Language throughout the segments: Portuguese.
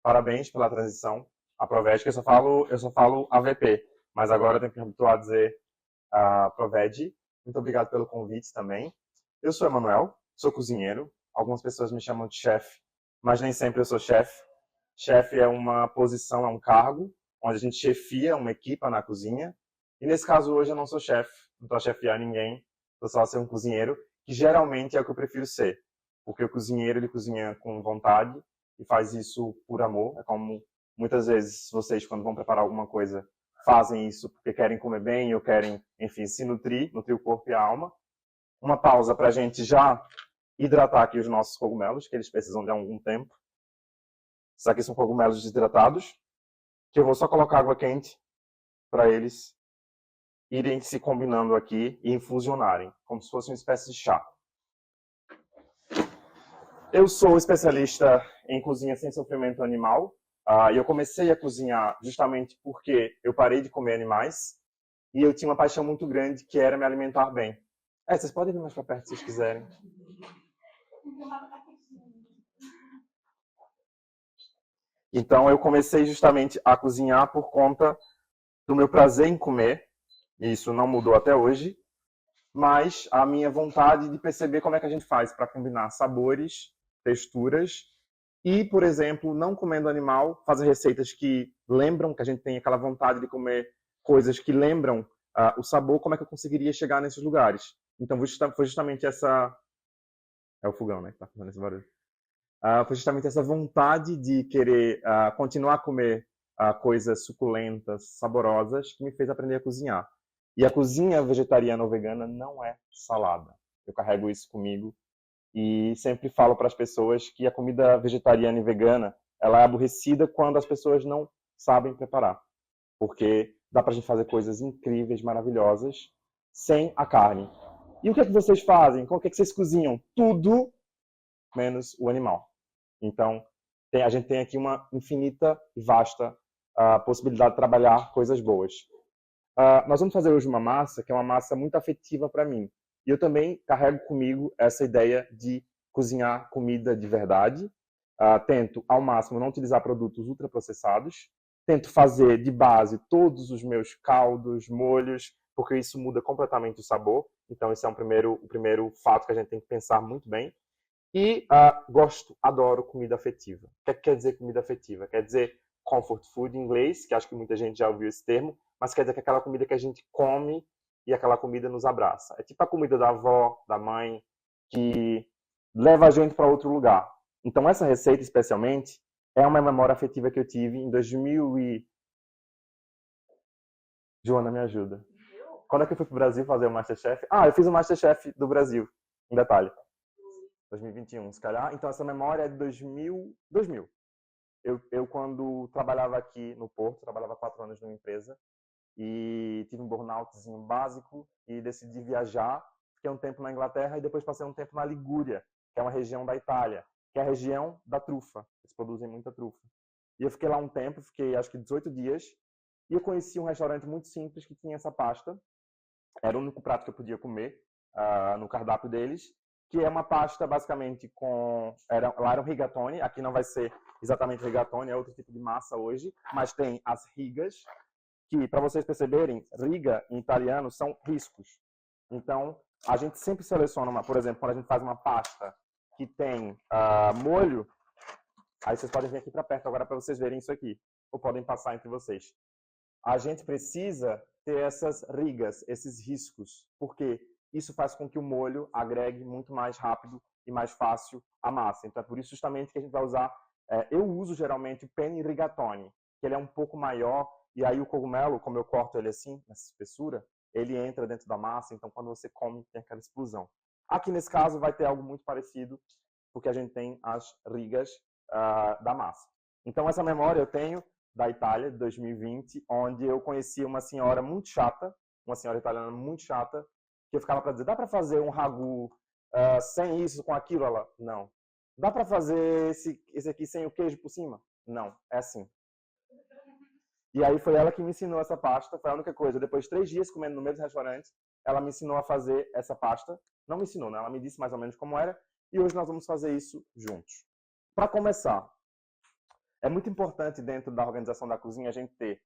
Parabéns pela transição. Proved, que eu só falo AVP, mas agora eu tenho que me habituar a dizer Proved. Muito obrigado pelo convite também. Eu sou Emanuel, sou cozinheiro. Algumas pessoas me chamam de chefe, mas nem sempre eu sou chefe. Chefe é uma posição, é um cargo, onde a gente chefia uma equipa na cozinha. E nesse caso hoje eu não sou chefe, não estou a chefiar ninguém, estou só a ser um cozinheiro, que geralmente é o que eu prefiro ser. Porque o cozinheiro, ele cozinha com vontade e faz isso por amor. É como muitas vezes vocês, quando vão preparar alguma coisa, fazem isso porque querem comer bem ou querem, enfim, se nutrir o corpo e a alma. Uma pausa para a gente já hidratar aqui os nossos cogumelos, que eles precisam de algum tempo. Esses aqui são cogumelos desidratados, que eu vou só colocar água quente para eles irem se combinando aqui e infusionarem, como se fosse uma espécie de chá. Eu sou especialista em cozinha sem sofrimento animal. E eu comecei a cozinhar justamente porque eu parei de comer animais e eu tinha uma paixão muito grande que era me alimentar bem. Vocês podem vir mais para perto se vocês quiserem. Então eu comecei justamente a cozinhar por conta do meu prazer em comer. E isso não mudou até hoje. Mas a minha vontade de perceber como é que a gente faz para combinar sabores, texturas e, por exemplo, não comendo animal, fazer receitas que lembram, que a gente tem aquela vontade de comer coisas que lembram o sabor, como é que eu conseguiria chegar nesses lugares. Então foi justamente essa... É o fogão, né, que está fazendo esse barulho. Foi justamente essa vontade de querer continuar a comer coisas suculentas, saborosas, que me fez aprender a cozinhar. E a cozinha vegetariana ou vegana não é salada. Eu carrego isso comigo e sempre falo para as pessoas que a comida vegetariana e vegana ela é aborrecida quando as pessoas não sabem preparar. Porque dá para a gente fazer coisas incríveis, maravilhosas, sem a carne. E o que é que vocês fazem? Como é que vocês cozinham? Tudo menos o animal. Então, a gente tem aqui uma infinita e vasta possibilidade de trabalhar coisas boas. Nós vamos fazer hoje uma massa que é uma massa muito afetiva para mim. E eu também carrego comigo essa ideia de cozinhar comida de verdade. Tento, ao máximo, não utilizar produtos ultraprocessados. Tento fazer de base todos os meus caldos, molhos, porque isso muda completamente o sabor. Então, esse é o primeiro fato que a gente tem que pensar muito bem. E adoro comida afetiva. O que quer dizer comida afetiva? Quer dizer comfort food em inglês, que acho que muita gente já ouviu esse termo, mas quer dizer que é aquela comida que a gente come e aquela comida nos abraça. É tipo a comida da avó, da mãe, que leva a gente para outro lugar. Então essa receita, especialmente, é uma memória afetiva que eu tive em 2000 e... Joana, me ajuda. Quando é que eu fui para o Brasil fazer o Masterchef? Eu fiz o Masterchef do Brasil, em detalhe. 2021, se calhar. Então, essa memória é de 2000. Eu, quando trabalhava aqui no Porto, trabalhava 4 anos numa empresa e tive um burnoutzinho básico e decidi viajar. Fiquei um tempo na Inglaterra e depois passei um tempo na Ligúria, que é uma região da Itália, que é a região da trufa. Eles produzem muita trufa. E eu fiquei lá um tempo, fiquei acho que 18 dias, e eu conheci um restaurante muito simples que tinha essa pasta. Era o único prato que eu podia comer no cardápio deles, que é uma pasta basicamente com... Lá era um rigatone, aqui não vai ser exatamente rigatone, é outro tipo de massa hoje, mas tem as rigas, que para vocês perceberem, riga em italiano são riscos. Então, a gente sempre seleciona, por exemplo, quando a gente faz uma pasta que tem molho, aí vocês podem vir aqui para perto agora para vocês verem isso aqui, ou podem passar entre vocês. A gente precisa ter essas rigas, esses riscos, porque isso faz com que o molho agregue muito mais rápido e mais fácil a massa. Então é por isso justamente que a gente vai usar, eu uso geralmente o penne rigatoni, que ele é um pouco maior, e aí o cogumelo, como eu corto ele assim, nessa espessura, ele entra dentro da massa, então quando você come tem aquela explosão. Aqui nesse caso vai ter algo muito parecido, porque a gente tem as rigas da massa. Então essa memória eu tenho da Itália, de 2020, onde eu conheci uma senhora muito chata, uma senhora italiana muito chata, que eu ficava para dizer, dá para fazer um ragu sem isso, com aquilo? Ela, não. Dá para fazer esse aqui sem o queijo por cima? Não, é assim. E aí foi ela que me ensinou essa pasta, foi a única coisa. Depois de 3 dias comendo no mesmo restaurante, ela me ensinou a fazer essa pasta. Não me ensinou, né? Ela me disse mais ou menos como era, e hoje nós vamos fazer isso juntos. Para começar, É muito importante dentro da organização da cozinha a gente ter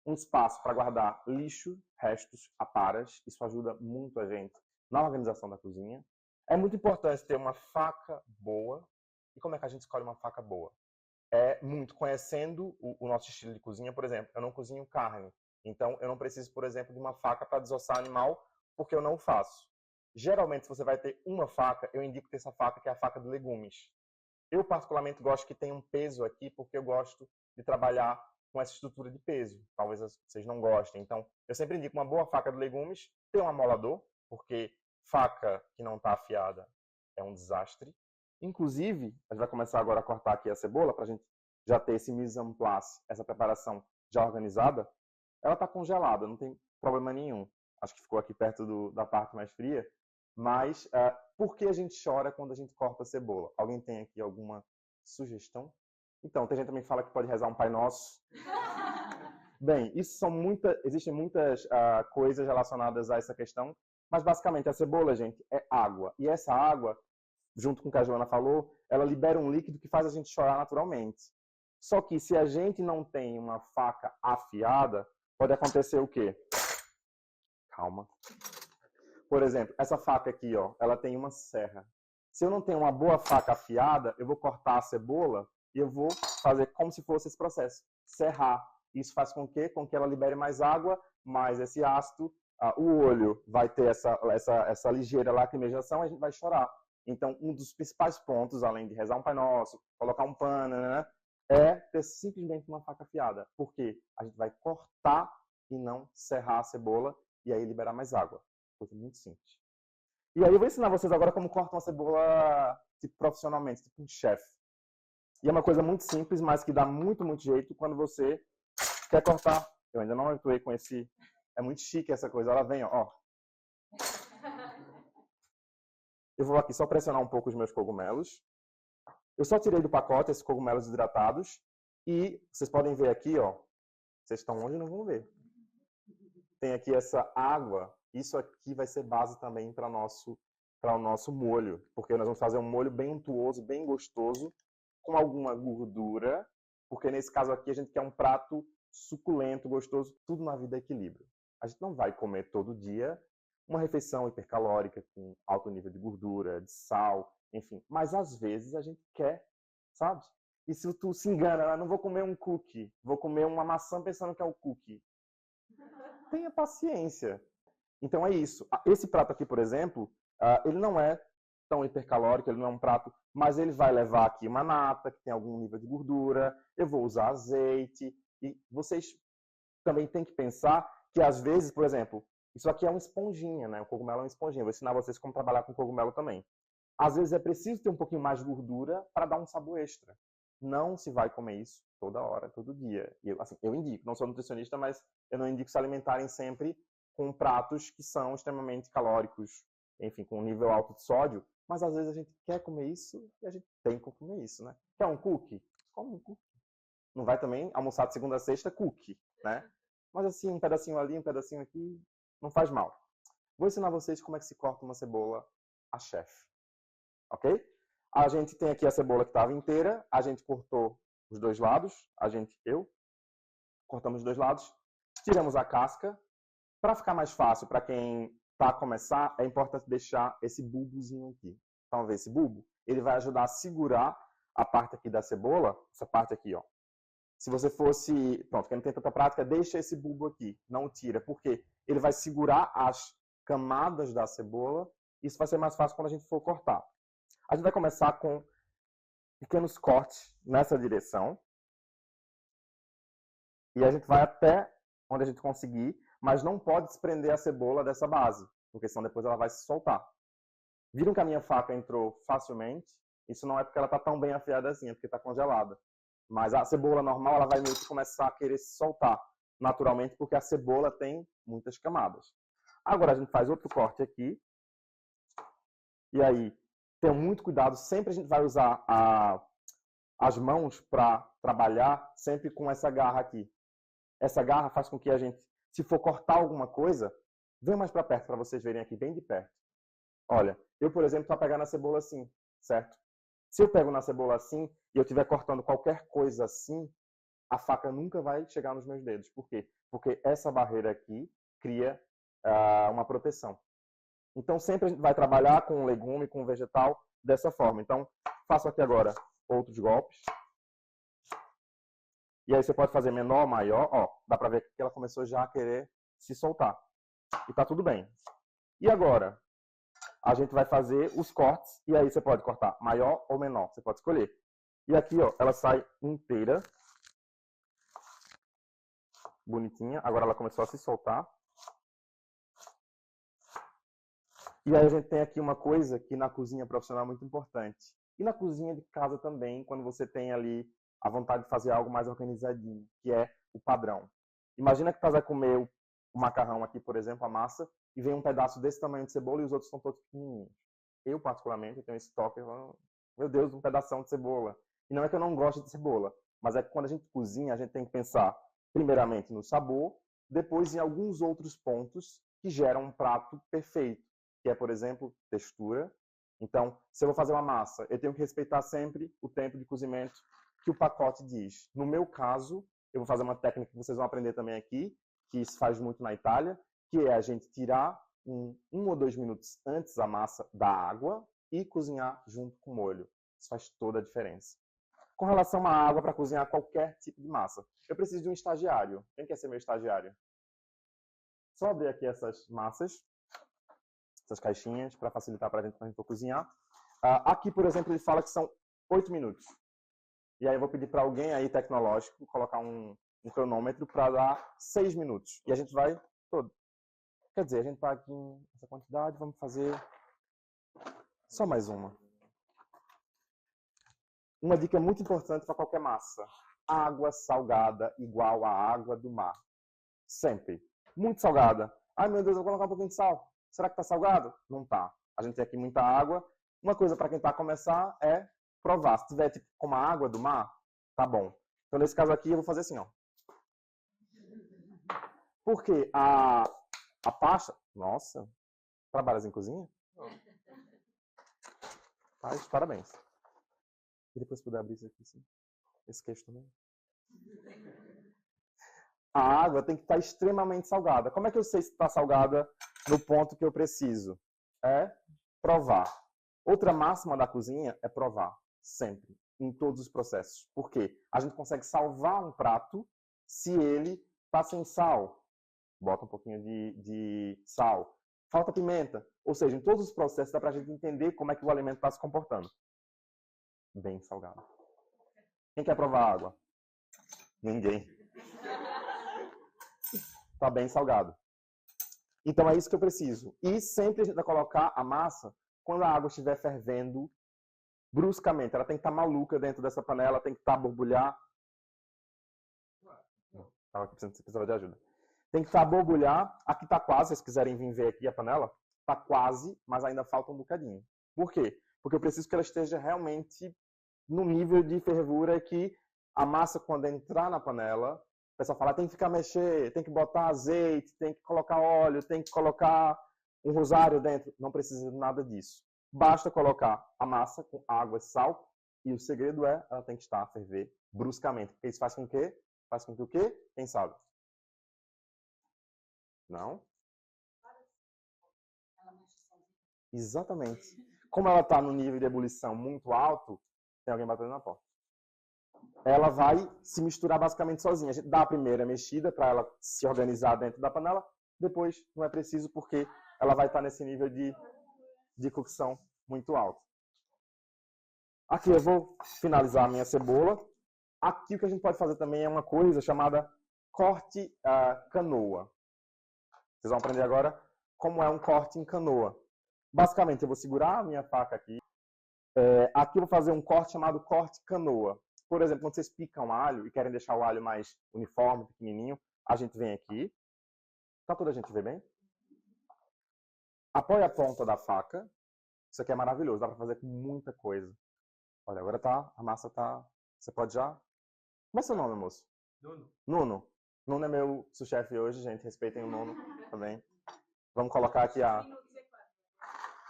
um espaço para guardar lixo, restos, aparas. Isso ajuda muito a gente na organização da cozinha. É muito importante ter uma faca boa. E como é que a gente escolhe uma faca boa? É muito conhecendo o nosso estilo de cozinha. Por exemplo, eu não cozinho carne. Então, eu não preciso, por exemplo, de uma faca para desossar animal, porque eu não faço. Geralmente, se você vai ter uma faca, eu indico ter essa faca, que é a faca de legumes. Eu, particularmente, gosto que tenha um peso aqui, porque eu gosto de trabalhar com essa estrutura de peso. Talvez vocês não gostem. Então, eu sempre indico uma boa faca de legumes, ter um amolador, porque faca que não está afiada é um desastre. Inclusive, a gente vai começar agora a cortar aqui a cebola, para a gente já ter esse mise en place, essa preparação já organizada. Ela está congelada, não tem problema nenhum. Acho que ficou aqui perto da parte mais fria. Mas por que a gente chora quando a gente corta a cebola? Alguém tem aqui alguma sugestão? Então, tem gente também que fala que pode rezar um Pai Nosso. Bem, existem muitas coisas relacionadas a essa questão, mas basicamente a cebola, gente, é água. E essa água, junto com o que a Joana falou, ela libera um líquido que faz a gente chorar naturalmente. Só que se a gente não tem uma faca afiada, pode acontecer o quê? Calma. Por exemplo, essa faca aqui, ó, ela tem uma serra. Se eu não tenho uma boa faca afiada, eu vou cortar a cebola e eu vou fazer como se fosse esse processo, serrar. Isso faz com que ela libere mais água, mais esse ácido, o olho vai ter essa ligeira lacrimejação e a gente vai chorar. Então, um dos principais pontos, além de rezar um Pai Nosso, colocar um pano, né, é ter simplesmente uma faca afiada. Porque a gente vai cortar e não serrar a cebola e aí liberar mais água. Coisa muito simples. E aí eu vou ensinar vocês agora como cortar uma cebola tipo, profissionalmente, tipo um chefe. E é uma coisa muito simples, mas que dá muito, muito jeito quando você quer cortar. Eu ainda não atuei com esse... É muito chique essa coisa. Ela vem, ó. Eu vou aqui só pressionar um pouco os meus cogumelos. Eu só tirei do pacote esses cogumelos hidratados. E vocês podem ver aqui, ó. Vocês estão longe e não vão ver. Tem aqui essa água. Isso aqui vai ser base também para o nosso molho. Porque nós vamos fazer um molho bem untuoso, bem gostoso, com alguma gordura. Porque nesse caso aqui a gente quer um prato suculento, gostoso. Tudo na vida é equilíbrio. A gente não vai comer todo dia uma refeição hipercalórica com alto nível de gordura, de sal, enfim. Mas às vezes a gente quer, sabe? E se tu se engana, não vou comer um cookie, vou comer uma maçã pensando que é um cookie. Tenha paciência. Então é isso. Esse prato aqui, por exemplo, ele não é tão hipercalórico, ele não é um prato, mas ele vai levar aqui uma nata, que tem algum nível de gordura, eu vou usar azeite, e vocês também têm que pensar que às vezes, por exemplo, isso aqui é uma esponjinha, né? O cogumelo é uma esponjinha. Eu vou ensinar vocês como trabalhar com cogumelo também. Às vezes é preciso ter um pouquinho mais de gordura para dar um sabor extra. Não se vai comer isso toda hora, todo dia. Eu indico, não sou nutricionista, mas eu não indico se alimentarem sempre com pratos que são extremamente calóricos, enfim, com um nível alto de sódio. Mas às vezes a gente quer comer isso e a gente tem que comer isso, né? Quer um cookie? Come um cookie. Não vai também almoçar de segunda a sexta cookie, né? Mas assim, um pedacinho ali, um pedacinho aqui, não faz mal. Vou ensinar vocês como é que se corta uma cebola a chefe. Ok? A gente tem aqui a cebola que estava inteira, a gente cortou os dois lados, cortamos os dois lados, tiramos a casca. Para ficar mais fácil, para quem está a começar, é importante deixar esse bulbozinho aqui. Então, ver esse bulbo, ele vai ajudar a segurar a parte aqui da cebola, essa parte aqui, ó. Se você fosse, pronto, quem não tem tanta prática, deixa esse bulbo aqui, não tira, porque ele vai segurar as camadas da cebola, isso vai ser mais fácil quando a gente for cortar. A gente vai começar com pequenos cortes nessa direção, e a gente vai até onde a gente conseguir, mas não pode desprender a cebola dessa base, porque senão depois ela vai se soltar. Viram que a minha faca entrou facilmente? Isso não é porque ela está tão bem afiada assim, é porque está congelada. Mas a cebola normal, ela vai meio que começar a querer se soltar naturalmente, porque a cebola tem muitas camadas. Agora a gente faz outro corte aqui. E aí, tenha muito cuidado. Sempre a gente vai usar as mãos para trabalhar, sempre com essa garra aqui. Essa garra faz com que a gente, se for cortar alguma coisa, venha mais para perto para vocês verem aqui, bem de perto. Olha, eu, por exemplo, estou pegando a cebola assim, certo? Se eu pego na cebola assim e eu estiver cortando qualquer coisa assim, a faca nunca vai chegar nos meus dedos. Por quê? Porque essa barreira aqui cria uma proteção. Então, sempre a gente vai trabalhar com o legume, com o vegetal, dessa forma. Então, faço aqui agora outros golpes. E aí você pode fazer menor, maior. Ó, dá pra ver que ela começou já a querer se soltar. E tá tudo bem. E agora, a gente vai fazer os cortes. E aí você pode cortar maior ou menor. Você pode escolher. E aqui, ó, ela sai inteira. Bonitinha. Agora ela começou a se soltar. E aí a gente tem aqui uma coisa que na cozinha profissional é muito importante. E na cozinha de casa também, quando você tem ali a vontade de fazer algo mais organizadinho, que é o padrão. Imagina que você vai comer o macarrão aqui, por exemplo, a massa, e vem um pedaço desse tamanho de cebola e os outros são todos pequenininhos. Eu, particularmente, tenho esse toque, meu Deus, um pedação de cebola. E não é que eu não gosto de cebola, mas é que quando a gente cozinha, a gente tem que pensar, primeiramente, no sabor, depois em alguns outros pontos que geram um prato perfeito, que é, por exemplo, textura. Então, se eu vou fazer uma massa, eu tenho que respeitar sempre o tempo de cozimento que o pacote diz. No meu caso, eu vou fazer uma técnica que vocês vão aprender também aqui, que isso faz muito na Itália, que é a gente tirar um ou 2 minutos antes a massa da água e cozinhar junto com o molho. Isso faz toda a diferença. Com relação à água para cozinhar qualquer tipo de massa, eu preciso de um estagiário. Quem quer ser meu estagiário? Só abrir aqui essas massas, essas caixinhas, para facilitar para a gente quando a gente for cozinhar. Aqui, por exemplo, ele fala que são 8 minutos. E aí eu vou pedir para alguém aí tecnológico colocar um cronômetro para dar 6 minutos. E a gente vai todo. Quer dizer, a gente está aqui nessa quantidade, vamos fazer só mais uma. Uma dica muito importante para qualquer massa. Água salgada igual à água do mar. Sempre. Muito salgada. Ai, meu Deus, eu vou colocar um pouquinho de sal. Será que está salgado? Não está. A gente tem aqui muita água. Uma coisa para quem está a começar é provar. Se tiver tipo, como a água do mar, tá bom. Então, nesse caso aqui, eu vou fazer assim, ó. Porque a pasta... Nossa, trabalhas em cozinha? Faz, parabéns. E depois puder abrir isso aqui, sim. Esse queixo também. A água tem que estar extremamente salgada. Como é que eu sei se está salgada no ponto que eu preciso? É provar. Outra máxima da cozinha é provar. Sempre. Em todos os processos. Por quê? A gente consegue salvar um prato se ele está sem sal. Bota um pouquinho de sal. Falta pimenta. Ou seja, em todos os processos dá para a gente entender como é que o alimento está se comportando. Bem salgado. Quem quer provar água? Ninguém. Está bem salgado. Então é isso que eu preciso. E sempre a gente vai colocar a massa quando a água estiver fervendo bruscamente. Ela tem que estar maluca dentro dessa panela, tem que estar borbulhar. Estava aqui precisando de ajuda. Tem que estar borbulhar. Aqui está quase, se vocês quiserem vir ver aqui a panela, está quase, mas ainda falta um bocadinho. Por quê? Porque eu preciso que ela esteja realmente no nível de fervura que a massa, quando entrar na panela, o pessoal fala, tem que ficar mexer, tem que botar azeite, tem que colocar óleo, tem que colocar um rosário dentro. Não precisa de nada disso. Basta colocar a massa com água e sal e o segredo é, ela tem que estar a ferver bruscamente. Porque isso faz com que? Faz com que o quê? Quem sabe? Não? Exatamente. Como ela está no nível de ebulição muito alto, tem alguém batendo na porta. Ela vai se misturar basicamente sozinha. A gente dá a primeira mexida para ela se organizar dentro da panela. Depois não é preciso porque ela vai estar nesse nível de cocção muito alto. Aqui eu vou finalizar a minha cebola. Aqui o que a gente pode fazer também é uma coisa chamada corte canoa. Vocês vão aprender agora como é um corte em canoa. Basicamente, eu vou segurar a minha faca aqui. Aqui eu vou fazer um corte chamado corte canoa. Por exemplo, quando vocês picam alho e querem deixar o alho mais uniforme, pequenininho, a gente vem aqui. Tá toda a gente vê bem? Apoia a ponta da faca. Isso aqui é maravilhoso, dá para fazer com muita coisa. Olha, agora tá, a massa tá... Você pode já... Como é seu nome, moço? Nuno. Nuno. Nuno é meu sous-chefe hoje, gente. Respeitem o Nuno também. Vamos colocar aqui a...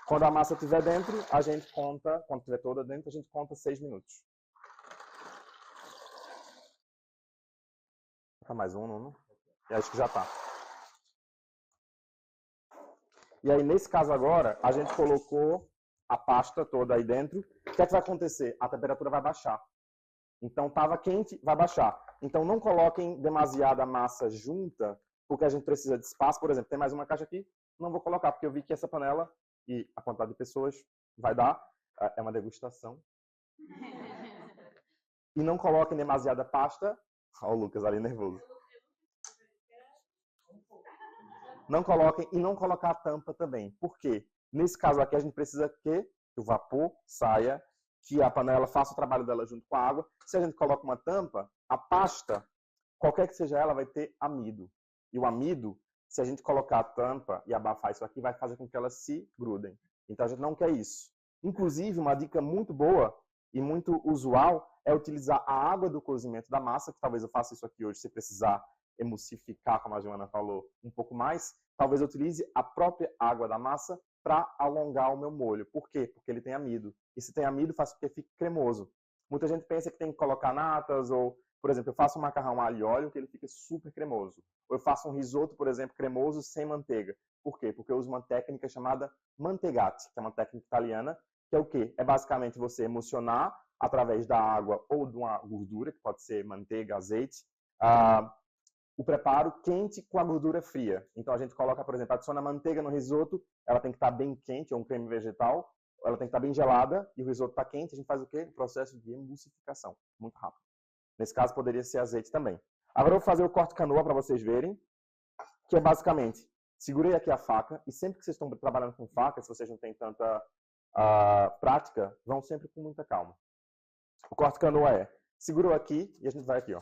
Quando a massa estiver dentro, a gente conta, quando estiver toda dentro, a gente conta 6 minutos. Tá mais um, Nuno? E acho que já tá. E aí, nesse caso agora, a gente colocou a pasta toda aí dentro. O que é que vai acontecer? A temperatura vai baixar. Então, estava quente, vai baixar. Então, não coloquem demasiada massa junta, porque a gente precisa de espaço. Por exemplo, tem mais uma caixa aqui, não vou colocar, porque eu vi que essa panela e a quantidade de pessoas vai dar. É uma degustação. E não coloquem demasiada pasta. Olha o Lucas ali nervoso. Não coloquem e não colocar a tampa também. Por quê? Nesse caso aqui, a gente precisa que o vapor saia, que a panela faça o trabalho dela junto com a água. Se a gente coloca uma tampa, a pasta, qualquer que seja ela, vai ter amido. E o amido, se a gente colocar a tampa e abafar isso aqui, vai fazer com que elas se grudem. Então a gente não quer isso. Inclusive, uma dica muito boa e muito usual é utilizar a água do cozimento da massa, que talvez eu faça isso aqui hoje se precisar emulsificar, como a Joana falou, um pouco mais. Talvez eu utilize a própria água da massa para alongar o meu molho. Por quê? Porque ele tem amido. E se tem amido, faz com que fique cremoso. Muita gente pensa que tem que colocar natas, ou, por exemplo, eu faço um macarrão alho e óleo que ele fica super cremoso. Ou eu faço um risoto, por exemplo, cremoso sem manteiga. Por quê? Porque eu uso uma técnica chamada manteigate, que é uma técnica italiana, que é o quê? É basicamente você emulsionar através da água ou de uma gordura, que pode ser manteiga, azeite, o preparo quente com a gordura fria. Então a gente coloca, por exemplo, adiciona manteiga no risoto, ela tem que estar bem quente, ou um creme vegetal, ela tem que estar bem gelada, e o risoto está quente, a gente faz o quê? O processo de emulsificação, muito rápido. Nesse caso poderia ser azeite também. Agora eu vou fazer o corte canoa para vocês verem, que é basicamente, segurei aqui a faca, e sempre que vocês estão trabalhando com faca, se vocês não têm tanta prática, vão sempre com muita calma. O corte canoa é, segurou aqui, e a gente vai aqui, ó.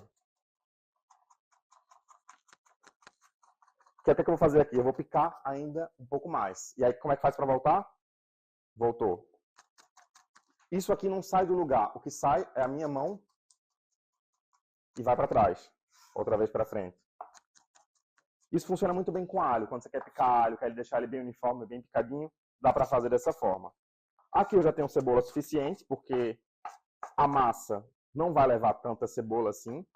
O que até que eu vou fazer aqui? Eu vou picar ainda um pouco mais. E aí, como é que faz para voltar? Voltou. Isso aqui não sai do lugar. O que sai é a minha mão e vai para trás. Outra vez para frente. Isso funciona muito bem com alho. Quando você quer picar alho, quer deixar ele bem uniforme, bem picadinho, dá para fazer dessa forma. Aqui eu já tenho cebola suficiente, porque a massa não vai levar tanta cebola assim.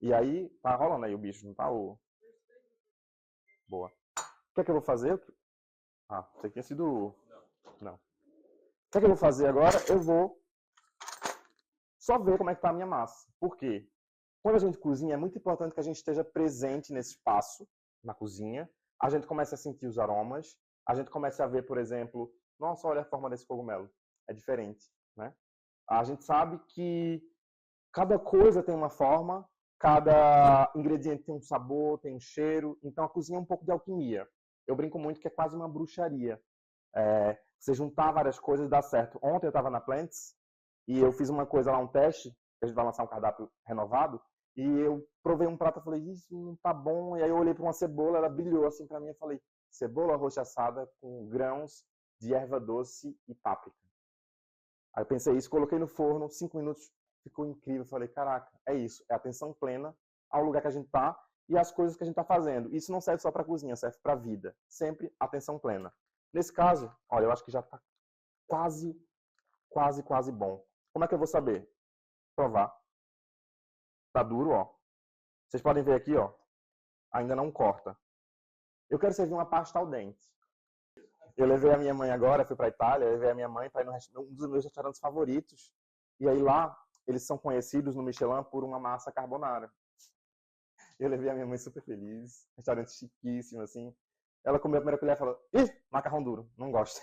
E aí, tá rolando aí o bicho, não tá? Boa. O que é que eu vou fazer? Ah, isso aqui tinha sido... Não. O que é que eu vou fazer agora? Eu vou só ver como é que está a minha massa. Por quê? Quando a gente cozinha, é muito importante que a gente esteja presente nesse espaço, na cozinha. A gente começa a sentir os aromas. A gente começa a ver, por exemplo, nossa, olha a forma desse cogumelo. É diferente, né? A gente sabe que cada coisa tem uma forma, cada ingrediente tem um sabor, tem um cheiro. Então, a cozinha é um pouco de alquimia. Eu brinco muito que é quase uma bruxaria. Você juntar várias coisas e dá certo. Ontem eu estava na Plants e eu fiz uma coisa lá, um teste, a gente vai lançar um cardápio renovado, e eu provei um prato e falei, isso não tá bom. E aí eu olhei para uma cebola, ela brilhou assim para mim e falei, cebola roxa assada com grãos de erva doce e páprica. Aí eu pensei isso, coloquei no forno, 5 minutos, ficou incrível. Eu falei, caraca, é isso, é atenção plena ao lugar que a gente tá e às coisas que a gente tá fazendo. Isso não serve só para cozinha, serve para vida. Sempre atenção plena. Nesse caso, olha, eu acho que já está quase bom. Como é que eu vou saber? Provar. Tá duro, ó. Vocês podem ver aqui, ó. Ainda não corta. Eu quero servir uma pasta al dente. Eu levei a minha mãe agora, fui para a Itália, levei a minha mãe para ir um dos meus restaurantes favoritos. E aí lá, eles são conhecidos no Michelin por uma massa carbonara. Eu levei a minha mãe super feliz. Restaurante chiquíssimo, assim. Ela comeu a primeira colher e falou, ih, macarrão duro, não gosto.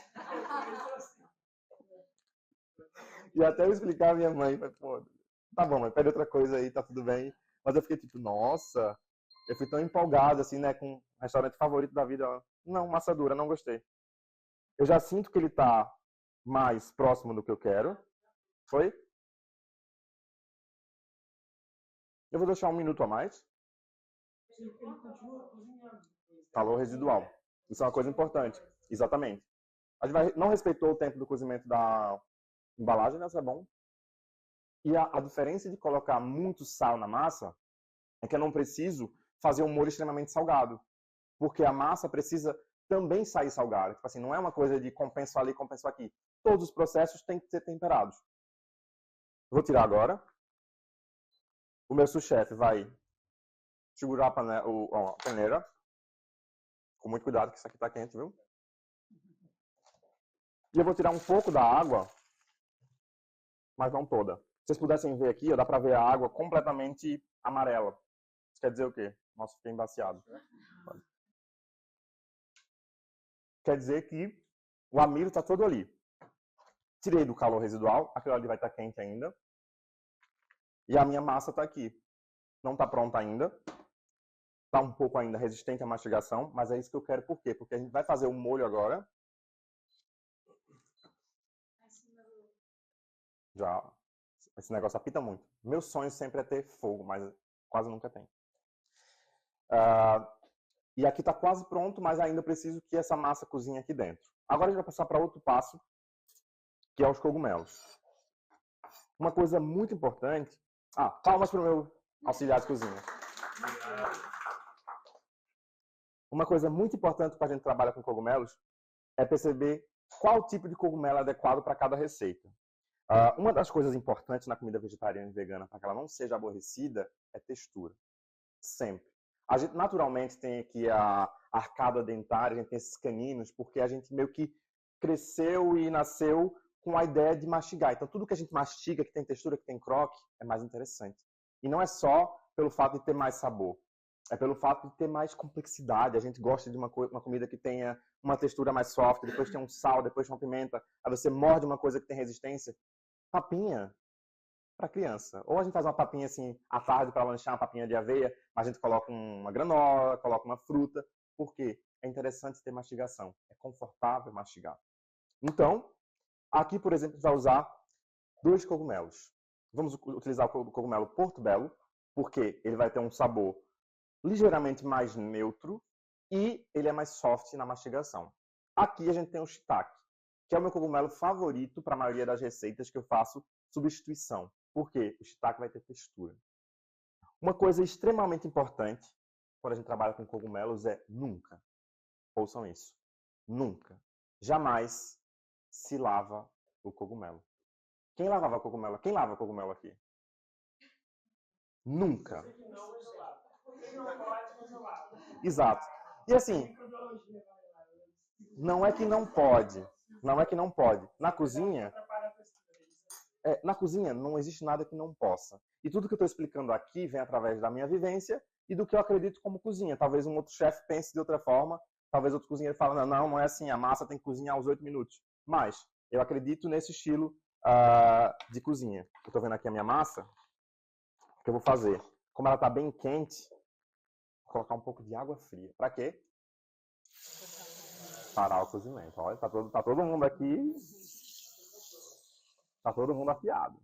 E até eu explicar a minha mãe, pô, tá bom, mas pede outra coisa aí, tá tudo bem. Mas eu fiquei tipo, nossa, eu fui tão empolgado, assim, né, com o restaurante favorito da vida. Não, massa dura, não gostei. Eu já sinto que ele tá mais próximo do que eu quero. Foi? Eu vou deixar 1 minuto a mais. Calor residual. Isso é uma coisa importante. Exatamente. A gente não respeitou o tempo do cozimento da embalagem, né? Isso é bom. E a diferença de colocar muito sal na massa é que eu não preciso fazer um molho extremamente salgado. Porque a massa precisa também sair salgado. Tipo assim, não é uma coisa de compensar ali, compensar aqui. Todos os processos têm que ser temperados. Vou tirar agora. O meu sous-chefe vai segurar a peneira. Com muito cuidado, que isso aqui está quente, viu? E eu vou tirar um pouco da água, mas não toda. Se vocês pudessem ver aqui, dá para ver a água completamente amarela. Isso quer dizer o quê? Nossa, fiquei embaciado. Quer dizer que o amido está todo ali. Tirei do calor residual, aquilo ali vai estar quente ainda. E a minha massa está aqui. Não está pronta ainda. Está um pouco ainda resistente à mastigação, mas é isso que eu quero. Por quê? Porque a gente vai fazer um molho agora. Já, esse negócio apita muito. Meu sonho sempre é ter fogo, mas quase nunca tem. E aqui está quase pronto, mas ainda preciso que essa massa cozinhe aqui dentro. Agora a gente vai passar para outro passo, que é os cogumelos. Uma coisa muito importante... palmas para o meu auxiliar de cozinha. Uma coisa muito importante para a gente trabalhar com cogumelos é perceber qual tipo de cogumelo é adequado para cada receita. Uma das coisas importantes na comida vegetariana e vegana para que ela não seja aborrecida é textura. Sempre. A gente naturalmente tem aqui a arcada dentária, a gente tem esses caninos, porque a gente meio que cresceu e nasceu com a ideia de mastigar. Então tudo que a gente mastiga, que tem textura, que tem croque, é mais interessante. E não é só pelo fato de ter mais sabor. É pelo fato de ter mais complexidade. A gente gosta de uma comida que tenha uma textura mais soft, depois tem um sal, depois tem uma pimenta. Aí você morde uma coisa que tem resistência. Papinha para criança. Ou a gente faz uma papinha assim à tarde para lanchar, uma papinha de aveia, mas a gente coloca uma granola, coloca uma fruta. Por quê? É interessante ter mastigação. É confortável mastigar. Então, aqui, por exemplo, a gente vai usar 2 cogumelos. Vamos utilizar o cogumelo portobello, porque ele vai ter um sabor ligeiramente mais neutro e ele é mais soft na mastigação. Aqui a gente tem o shiitake, que é o meu cogumelo favorito para a maioria das receitas que eu faço substituição. Por quê? O shiitake vai ter textura. Uma coisa extremamente importante quando a gente trabalha com cogumelos é nunca, ouçam isso, nunca, jamais se lava o cogumelo. Quem lavava cogumelo? Quem lava cogumelo aqui? Nunca. Exato. E assim, não é que não pode. Não é que não pode. Na cozinha não existe nada que não possa. E tudo que eu estou explicando aqui vem através da minha vivência e do que eu acredito como cozinha. Talvez um outro chefe pense de outra forma, talvez outro cozinheiro fale, não é assim, a massa tem que cozinhar aos 8 minutos. Mas eu acredito nesse estilo de cozinha. Eu estou vendo aqui a minha massa, o que eu vou fazer? Como ela está bem quente, vou colocar um pouco de água fria. Para quê? Parar o cozimento. Olha, tá todo mundo aqui. Tá todo mundo afiado.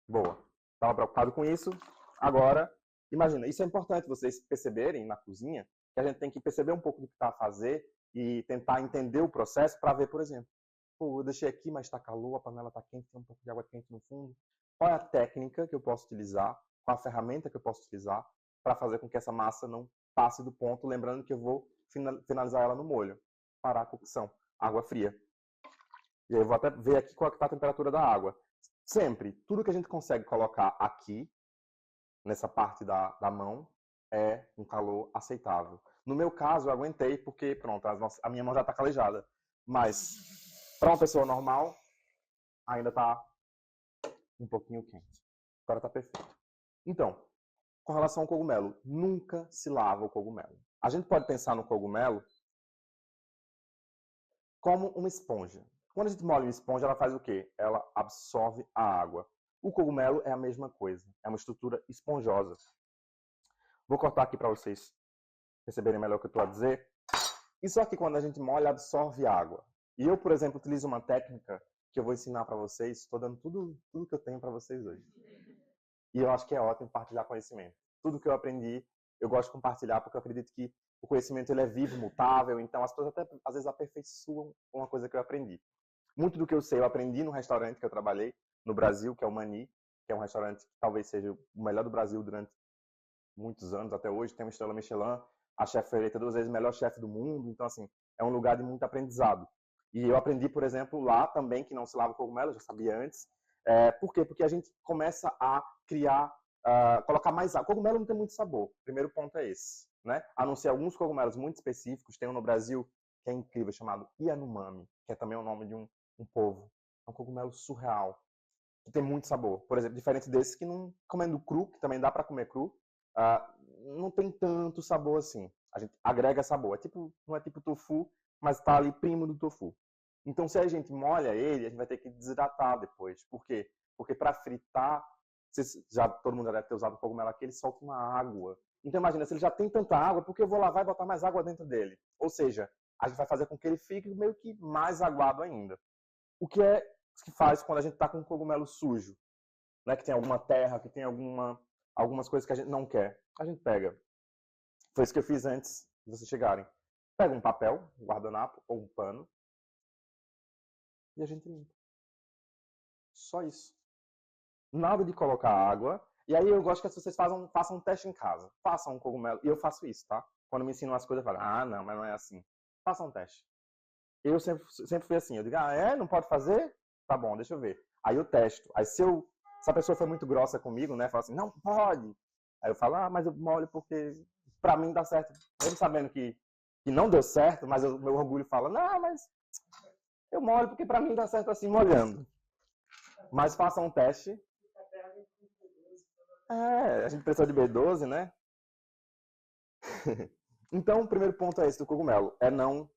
Boa. Estava preocupado com isso. Agora, imagina, isso é importante vocês perceberem na cozinha, que a gente tem que perceber um pouco do que está a fazer e tentar entender o processo para ver, por exemplo, eu deixei aqui, mas está calor, a panela está quente, tem um pouco de água quente no fundo. Qual é a técnica que eu posso utilizar? Qual a ferramenta que eu posso utilizar para fazer com que essa massa não passe do ponto, lembrando que eu vou finalizar ela no molho. Parar a cocção. Água fria. E aí eu vou até ver aqui qual está a temperatura da água. Sempre, tudo que a gente consegue colocar aqui, nessa parte da mão, é um calor aceitável. No meu caso, eu aguentei porque, pronto, a minha mão já está calejada. Mas, para uma pessoa normal, ainda está um pouquinho quente. Agora está perfeito. Então, com relação ao cogumelo, nunca se lava o cogumelo. A gente pode pensar no cogumelo como uma esponja. Quando a gente molha uma esponja, ela faz o quê? Ela absorve a água. O cogumelo é a mesma coisa. É uma estrutura esponjosa. Vou cortar aqui para vocês perceberem melhor o que eu estou a dizer. Isso aqui, quando a gente molha, absorve água. E eu, por exemplo, utilizo uma técnica que eu vou ensinar para vocês. Estou dando tudo que eu tenho para vocês hoje. E eu acho que é ótimo partilhar conhecimento. Tudo que eu aprendi, eu gosto de compartilhar, porque eu acredito que o conhecimento ele é vivo, mutável. Então, as pessoas até, às vezes, aperfeiçoam uma coisa que eu aprendi. Muito do que eu sei, eu aprendi no restaurante que eu trabalhei no Brasil, que é o Mani, que é um restaurante que talvez seja o melhor do Brasil durante muitos anos, até hoje. Tem uma estrela Michelin. A chefe foi eleita 2 vezes melhor chefe do mundo. Então, assim, é um lugar de muito aprendizado. E eu aprendi, por exemplo, lá também que não se lava cogumelo, eu já sabia antes. Por quê? Porque a gente começa a criar, colocar mais água. Cogumelo não tem muito sabor. O primeiro ponto é esse, né? A não ser alguns cogumelos muito específicos. Tem um no Brasil que é incrível, chamado Yanomami, que é também o nome de um povo. É um cogumelo surreal, que tem muito sabor. Por exemplo, diferente desse que não comendo cru, que também dá para comer cru, não tem tanto sabor assim. A gente agrega sabor. Não é tipo tofu, mas está ali primo do tofu. Então, se a gente molha ele, a gente vai ter que desidratar depois. Por quê? Porque para fritar, todo mundo já deve ter usado cogumelo aqui, ele solta uma água. Então, imagina, se ele já tem tanta água, por que eu vou lavar e botar mais água dentro dele? Ou seja, a gente vai fazer com que ele fique meio que mais aguado ainda. O que faz quando a gente está com um cogumelo sujo, né? Que tem alguma terra, que tem algumas coisas que a gente não quer. A gente pega. Foi isso que eu fiz antes de vocês chegarem. Pega um papel, um guardanapo ou um pano e a gente limpa. Só isso. Nada de colocar água. E aí eu gosto que vocês façam um teste em casa. Façam um cogumelo. E eu faço isso, tá? Quando me ensinam as coisas, eu falo, não, mas não é assim. Façam um teste. Eu sempre fui assim. Eu digo, não pode fazer? Tá bom, deixa eu ver. Aí eu testo. Aí se a pessoa foi muito grossa comigo, né? Fala assim, não pode. Aí eu falo, mas eu molho porque pra mim dá certo. Mesmo sabendo que não deu certo, mas o meu orgulho fala, não, mas eu molho porque pra mim dá certo assim, molhando. Mas façam um teste. A gente precisa de B12, né? Então, o primeiro ponto é esse do cogumelo, é não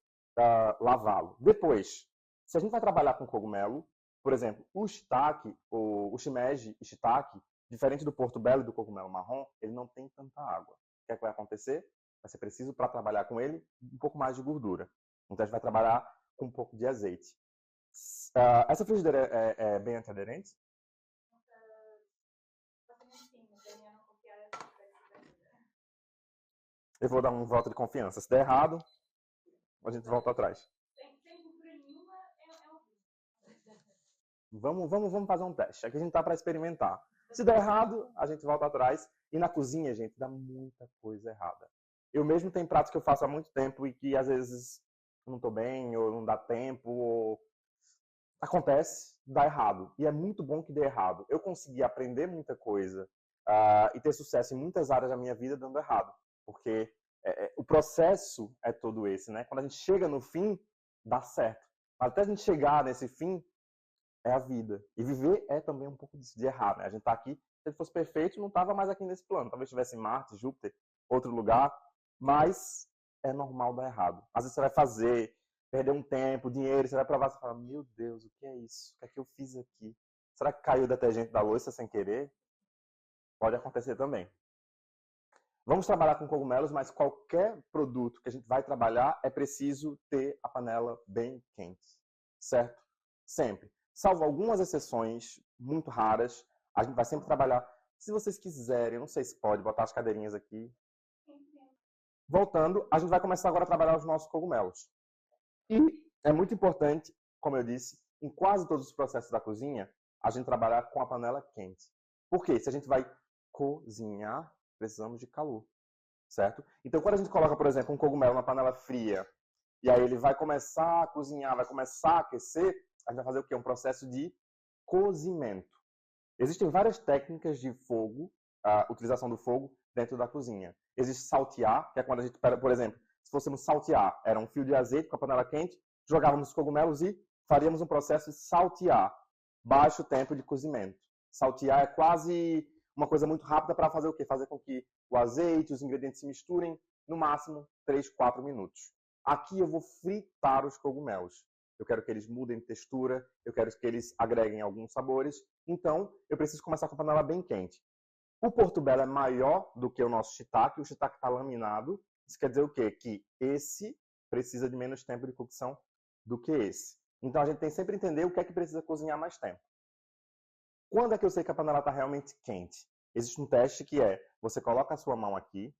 lavá-lo. Depois, se a gente vai trabalhar com cogumelo, por exemplo, o shiitake, o shimeji e shiitake, diferente do portobello e do cogumelo marrom, ele não tem tanta água. O que é que vai acontecer? Vai ser preciso, para trabalhar com ele, um pouco mais de gordura. Então, a gente vai trabalhar com um pouco de azeite. Essa frigideira é bem antiaderente? Eu vou dar um voto de confiança. Se der errado, a gente volta atrás. Vamos fazer um teste. Aqui a gente tá para experimentar. Se der errado, a gente volta atrás. E na cozinha, gente, dá muita coisa errada. Eu mesmo tenho pratos que eu faço há muito tempo e que às vezes não estou bem, ou não dá tempo, ou acontece, dá errado. E é muito bom que dê errado. Eu consegui aprender muita coisa e ter sucesso em muitas áreas da minha vida dando errado. Porque o processo é todo esse, né? Quando a gente chega no fim, dá certo. Mas até a gente chegar nesse fim, é a vida. E viver é também um pouco de errar, né? A gente tá aqui, se ele fosse perfeito, não tava mais aqui nesse plano. Talvez estivesse em Marte, Júpiter, outro lugar. Mas é normal dar errado. Às vezes você vai fazer, perder um tempo, dinheiro, você vai provar, você fala, meu Deus, o que é isso? O que é que eu fiz aqui? Será que caiu o detergente da louça sem querer? Pode acontecer também. Vamos trabalhar com cogumelos, mas qualquer produto que a gente vai trabalhar é preciso ter a panela bem quente, certo? Sempre. Salvo algumas exceções muito raras, a gente vai sempre trabalhar. Se vocês quiserem, não sei se pode botar as cadeirinhas aqui. Voltando, a gente vai começar agora a trabalhar os nossos cogumelos. E é muito importante, como eu disse, em quase todos os processos da cozinha, a gente trabalhar com a panela quente. Por quê? Se a gente vai cozinhar, precisamos de calor, certo? Então, quando a gente coloca, por exemplo, um cogumelo na panela fria, e aí ele vai começar a cozinhar, vai começar a aquecer, a gente vai fazer o quê? Um processo de cozimento. Existem várias técnicas de fogo, a utilização do fogo dentro da cozinha. Existe saltear, que é quando a gente, por exemplo, se fôssemos saltear, era um fio de azeite com a panela quente, jogávamos os cogumelos e faríamos um processo de saltear, baixo tempo de cozimento. Saltear é quase uma coisa muito rápida para fazer o quê? Fazer com que o azeite, os ingredientes se misturem, no máximo 3, 4 minutos. Aqui eu vou fritar os cogumelos. Eu quero que eles mudem de textura, eu quero que eles agreguem alguns sabores. Então, eu preciso começar com a panela bem quente. O portobello é maior do que o nosso shiitake, o shiitake está laminado. Isso quer dizer o quê? Que esse precisa de menos tempo de cocção do que esse. Então, a gente tem sempre que entender o que é que precisa cozinhar mais tempo. Quando é que eu sei que a panela está realmente quente? Existe um teste que é, você coloca a sua mão aqui,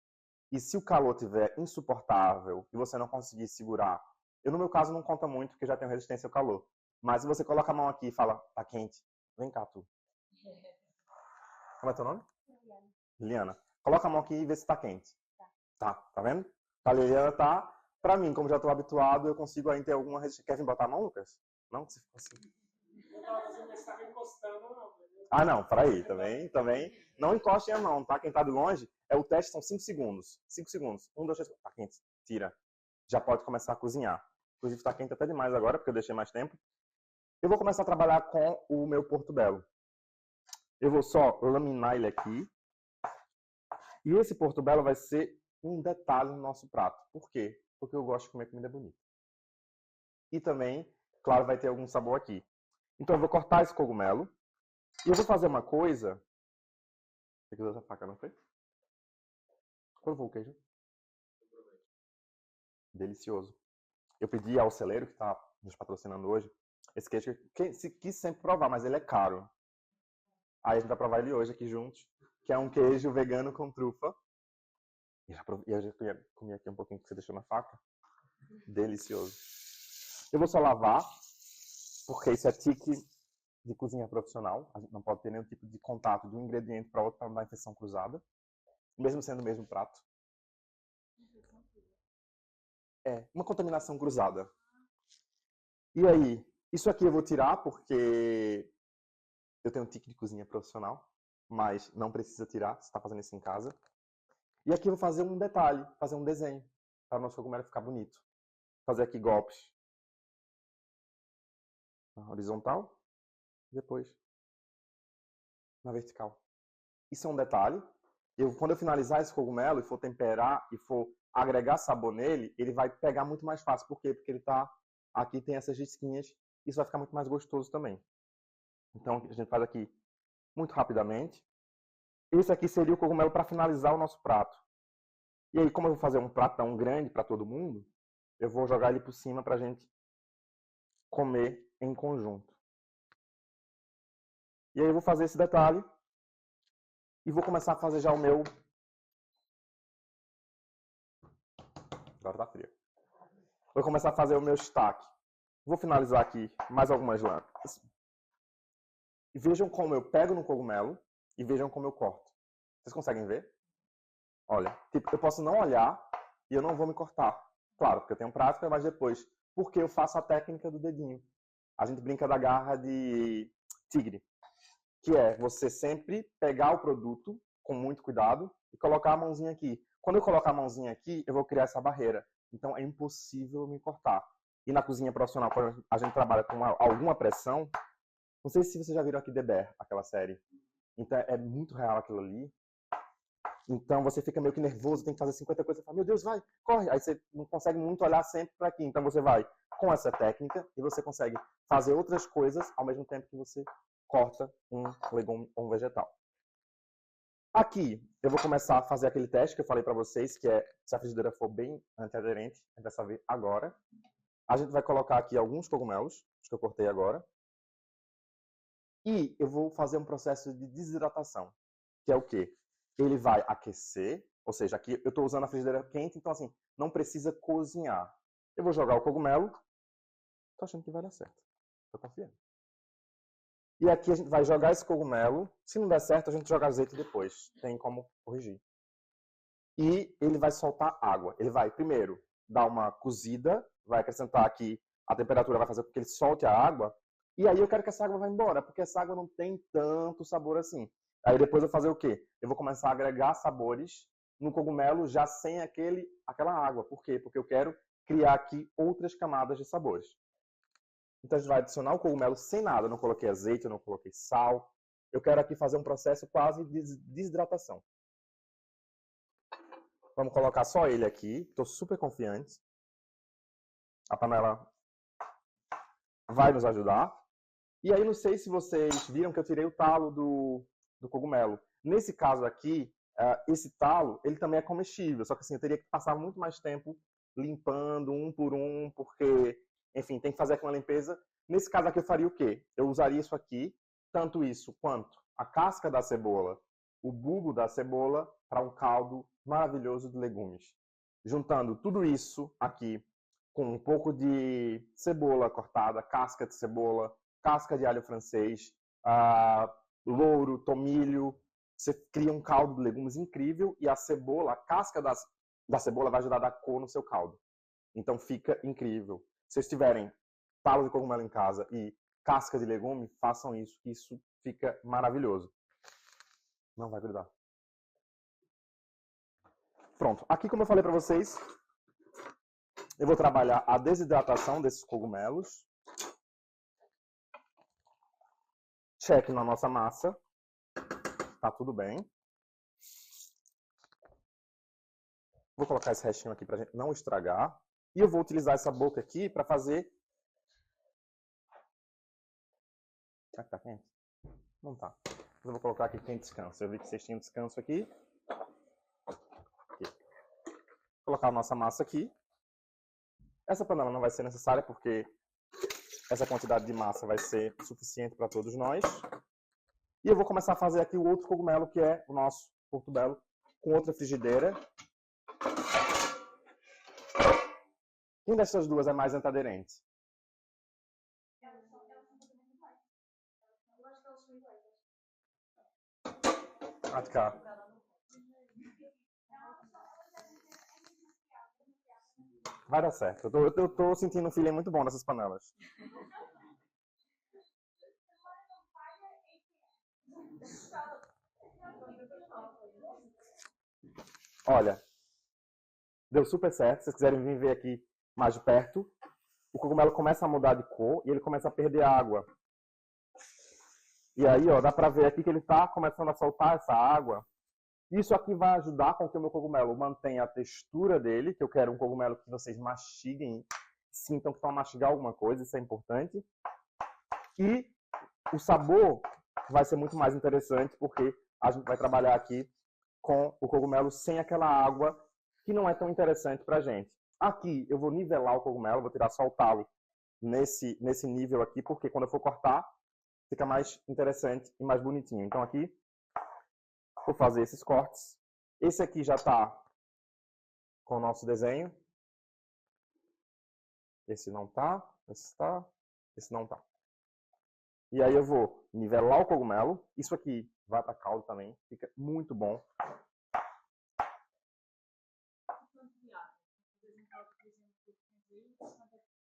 e se o calor estiver insuportável e você não conseguir segurar, eu no meu caso não conta muito, porque já tenho resistência ao calor, mas se você coloca a mão aqui e fala, tá quente, vem cá tu. Como é teu nome? Liana. Coloca a mão aqui e vê se tá quente. Tá vendo? A Liliana tá... Pra mim, como já estou habituado, eu consigo ainda ter alguma resistência. Quer vir botar a mão, Lucas? Não? Você ficou assim. Ah, não, peraí, também. Não encostem a mão, tá? Quem tá de longe, o teste são 5 segundos. 5 segundos. 1, 2, 3, tá quente. Tira. Já pode começar a cozinhar. Inclusive tá quente até demais agora, porque eu deixei mais tempo. Eu vou começar a trabalhar com o meu portobello. Eu vou só laminar ele aqui. E esse portobello vai ser um detalhe no nosso prato. Por quê? Porque eu gosto de comer comida bonita. E também, claro, vai ter algum sabor aqui. Então eu vou cortar esse cogumelo. E eu vou fazer uma coisa... Você quis usar a faca, não foi? Quando foi o queijo? Delicioso. Eu pedi ao celeiro, que está nos patrocinando hoje, esse queijo que quis sempre provar, mas ele é caro. Aí a gente vai provar ele hoje aqui juntos, que é um queijo vegano com trufa. Eu já comi aqui um pouquinho que você deixou na faca. Delicioso. Eu vou só lavar, porque isso é tique de cozinha profissional. A gente não pode ter nenhum tipo de contato de um ingrediente para outro para não dar infecção cruzada, mesmo sendo o mesmo prato. É, uma contaminação cruzada. E aí, isso aqui eu vou tirar porque eu tenho um tique de cozinha profissional, mas não precisa tirar, você está fazendo isso em casa. E aqui eu vou fazer um detalhe, fazer um desenho, para o nosso cogumelo ficar bonito. Fazer aqui golpes na horizontal, depois na vertical. Isso é um detalhe. Quando eu finalizar esse cogumelo e for temperar e for agregar sabor nele, ele vai pegar muito mais fácil. Por quê? Porque ele tá aqui, tem essas risquinhas, isso vai ficar muito mais gostoso também. Então a gente faz aqui muito rapidamente. Esse aqui seria o cogumelo para finalizar o nosso prato. E aí, como eu vou fazer um pratão grande para todo mundo, eu vou jogar ele por cima para a gente comer em conjunto. E aí eu vou fazer esse detalhe e vou começar a fazer já o meu... Agora tá frio. Vou começar a fazer o meu destaque. Vou finalizar aqui mais algumas lâminas. E vejam como eu pego no cogumelo e vejam como eu corto. Vocês conseguem ver? Olha, tipo, eu posso não olhar e eu não vou me cortar. Claro, porque eu tenho prática, mas depois, porque eu faço a técnica do dedinho. A gente brinca da garra de tigre, que é você sempre pegar o produto com muito cuidado e colocar a mãozinha aqui. Quando eu colocar a mãozinha aqui, eu vou criar essa barreira. Então é impossível me cortar. E na cozinha profissional, quando a gente trabalha com alguma pressão, não sei se vocês já viram aqui The Bear, aquela série. Então é muito real aquilo ali. Então você fica meio que nervoso, tem que fazer 50 coisas, fala, meu Deus, vai, corre. Aí você não consegue muito olhar sempre para aqui. Então você vai com essa técnica e você consegue fazer outras coisas ao mesmo tempo que você corta um legume ou um vegetal. Aqui eu vou começar a fazer aquele teste que eu falei para vocês, que é se a frigideira for bem antiaderente, a gente vai saber agora. A gente vai colocar aqui alguns cogumelos, que eu cortei agora. E eu vou fazer um processo de desidratação, que é o quê? Ele vai aquecer, ou seja, aqui eu estou usando a frigideira quente, então assim, não precisa cozinhar. Eu vou jogar o cogumelo, estou achando que vai dar certo, estou confiando. E aqui a gente vai jogar esse cogumelo, se não der certo a gente joga azeite depois, tem como corrigir. E ele vai soltar água, ele vai primeiro dar uma cozida, vai acrescentar aqui, a temperatura vai fazer com que ele solte a água, e aí eu quero que essa água vá embora, porque essa água não tem tanto sabor assim. Aí depois eu vou fazer o quê? Eu vou começar a agregar sabores no cogumelo já sem aquela água. Por quê? Porque eu quero criar aqui outras camadas de sabores. Então a gente vai adicionar o cogumelo sem nada. Eu não coloquei azeite, eu não coloquei sal. Eu quero aqui fazer um processo quase de desidratação. Vamos colocar só ele aqui. Estou super confiante. A panela vai nos ajudar. E aí não sei se vocês viram que eu tirei o talo do cogumelo. Nesse caso aqui, esse talo, ele também é comestível, só que assim, eu teria que passar muito mais tempo limpando um por um, porque, enfim, tem que fazer aqui uma limpeza. Nesse caso aqui eu faria o quê? Eu usaria isso aqui, tanto isso quanto a casca da cebola, o bulbo da cebola, para um caldo maravilhoso de legumes. Juntando tudo isso aqui com um pouco de cebola cortada, casca de cebola, casca de alho francês, louro, tomilho. Você cria um caldo de legumes incrível e a cebola, a casca da cebola vai ajudar a dar cor no seu caldo. Então fica incrível. Se vocês tiverem talos de cogumelo em casa e casca de legume, façam isso. Isso fica maravilhoso. Não vai grudar. Pronto. Aqui, como eu falei para vocês, eu vou trabalhar a desidratação desses cogumelos. Cheque na nossa massa. Tá tudo bem. Vou colocar esse restinho aqui pra gente não estragar. E eu vou utilizar essa boca aqui para fazer... Será que tá quente? Não tá. Eu vou colocar aqui quem descansa. Eu vi que vocês tinham descanso aqui. Vou colocar a nossa massa aqui. Essa panela não vai ser necessária porque essa quantidade de massa vai ser suficiente para todos nós. E eu vou começar a fazer aqui o outro cogumelo, que é o nosso portobello, com outra frigideira. Quem dessas duas é mais antiaderente? Ah, cá. Vai dar certo. Eu tô sentindo um feeling muito bom nessas panelas. Olha, deu super certo. Se vocês quiserem vir ver aqui mais de perto, o cogumelo começa a mudar de cor e ele começa a perder água. E aí, ó, dá pra ver aqui que ele tá começando a soltar essa água. Isso aqui vai ajudar com que o meu cogumelo mantenha a textura dele, que eu quero um cogumelo que vocês mastiguem, sintam que estão a mastigar alguma coisa, isso é importante. E o sabor vai ser muito mais interessante, porque a gente vai trabalhar aqui com o cogumelo sem aquela água que não é tão interessante pra gente. Aqui eu vou nivelar o cogumelo, vou tirar só o talo nesse nível aqui, porque quando eu for cortar, fica mais interessante e mais bonitinho. Então aqui, vou fazer esses cortes. Esse aqui já está com o nosso desenho. Esse não tá, esse está, esse não tá. E aí eu vou nivelar o cogumelo. Isso aqui vai para caldo também, fica muito bom.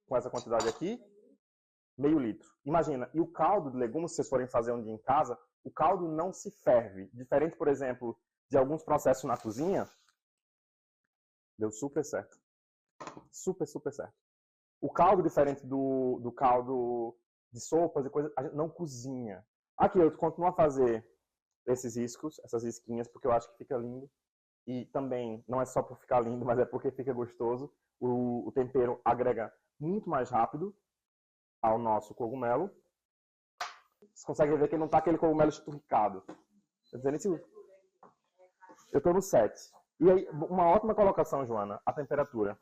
Com essa quantidade aqui, meio litro. Imagina, e o caldo de legumes, se vocês forem fazer um dia em casa, o caldo não se ferve. Diferente, por exemplo, de alguns processos na cozinha, deu super certo. Super, super certo. O caldo, diferente do caldo de sopas e coisas, a gente não cozinha. Aqui eu continuo a fazer esses riscos, essas risquinhas, porque eu acho que fica lindo. E também, não é só por ficar lindo, mas é porque fica gostoso. O tempero agrega muito mais rápido ao nosso cogumelo. Você consegue ver que não está aquele cogumelo esturricado. Tá dizendo isso? Eu estou no 7. E aí, uma ótima colocação, Joana, a temperatura.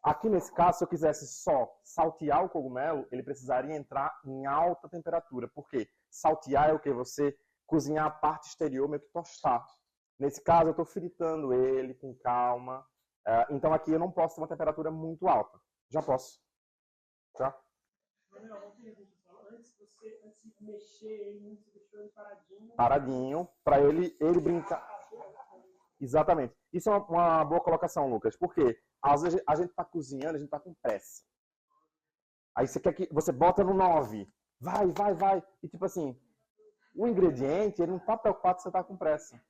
Aqui nesse caso, se eu quisesse só saltear o cogumelo, ele precisaria entrar em alta temperatura. Por quê? Saltear é o que? Você cozinhar a parte exterior, meio que tostar. Nesse caso, eu estou fritando ele com calma. Então aqui eu não posso ter uma temperatura muito alta. Já posso. Tá? Antes de mexer ele, você deixou ele paradinho. Paradinho, para ele brincar. Exatamente. Isso é uma boa colocação, Lucas. Porque às vezes a gente está cozinhando, a gente está com pressa. Aí você quer que você bota no 9. Vai. E tipo assim, o ingrediente, ele não está preocupado se você está com pressa.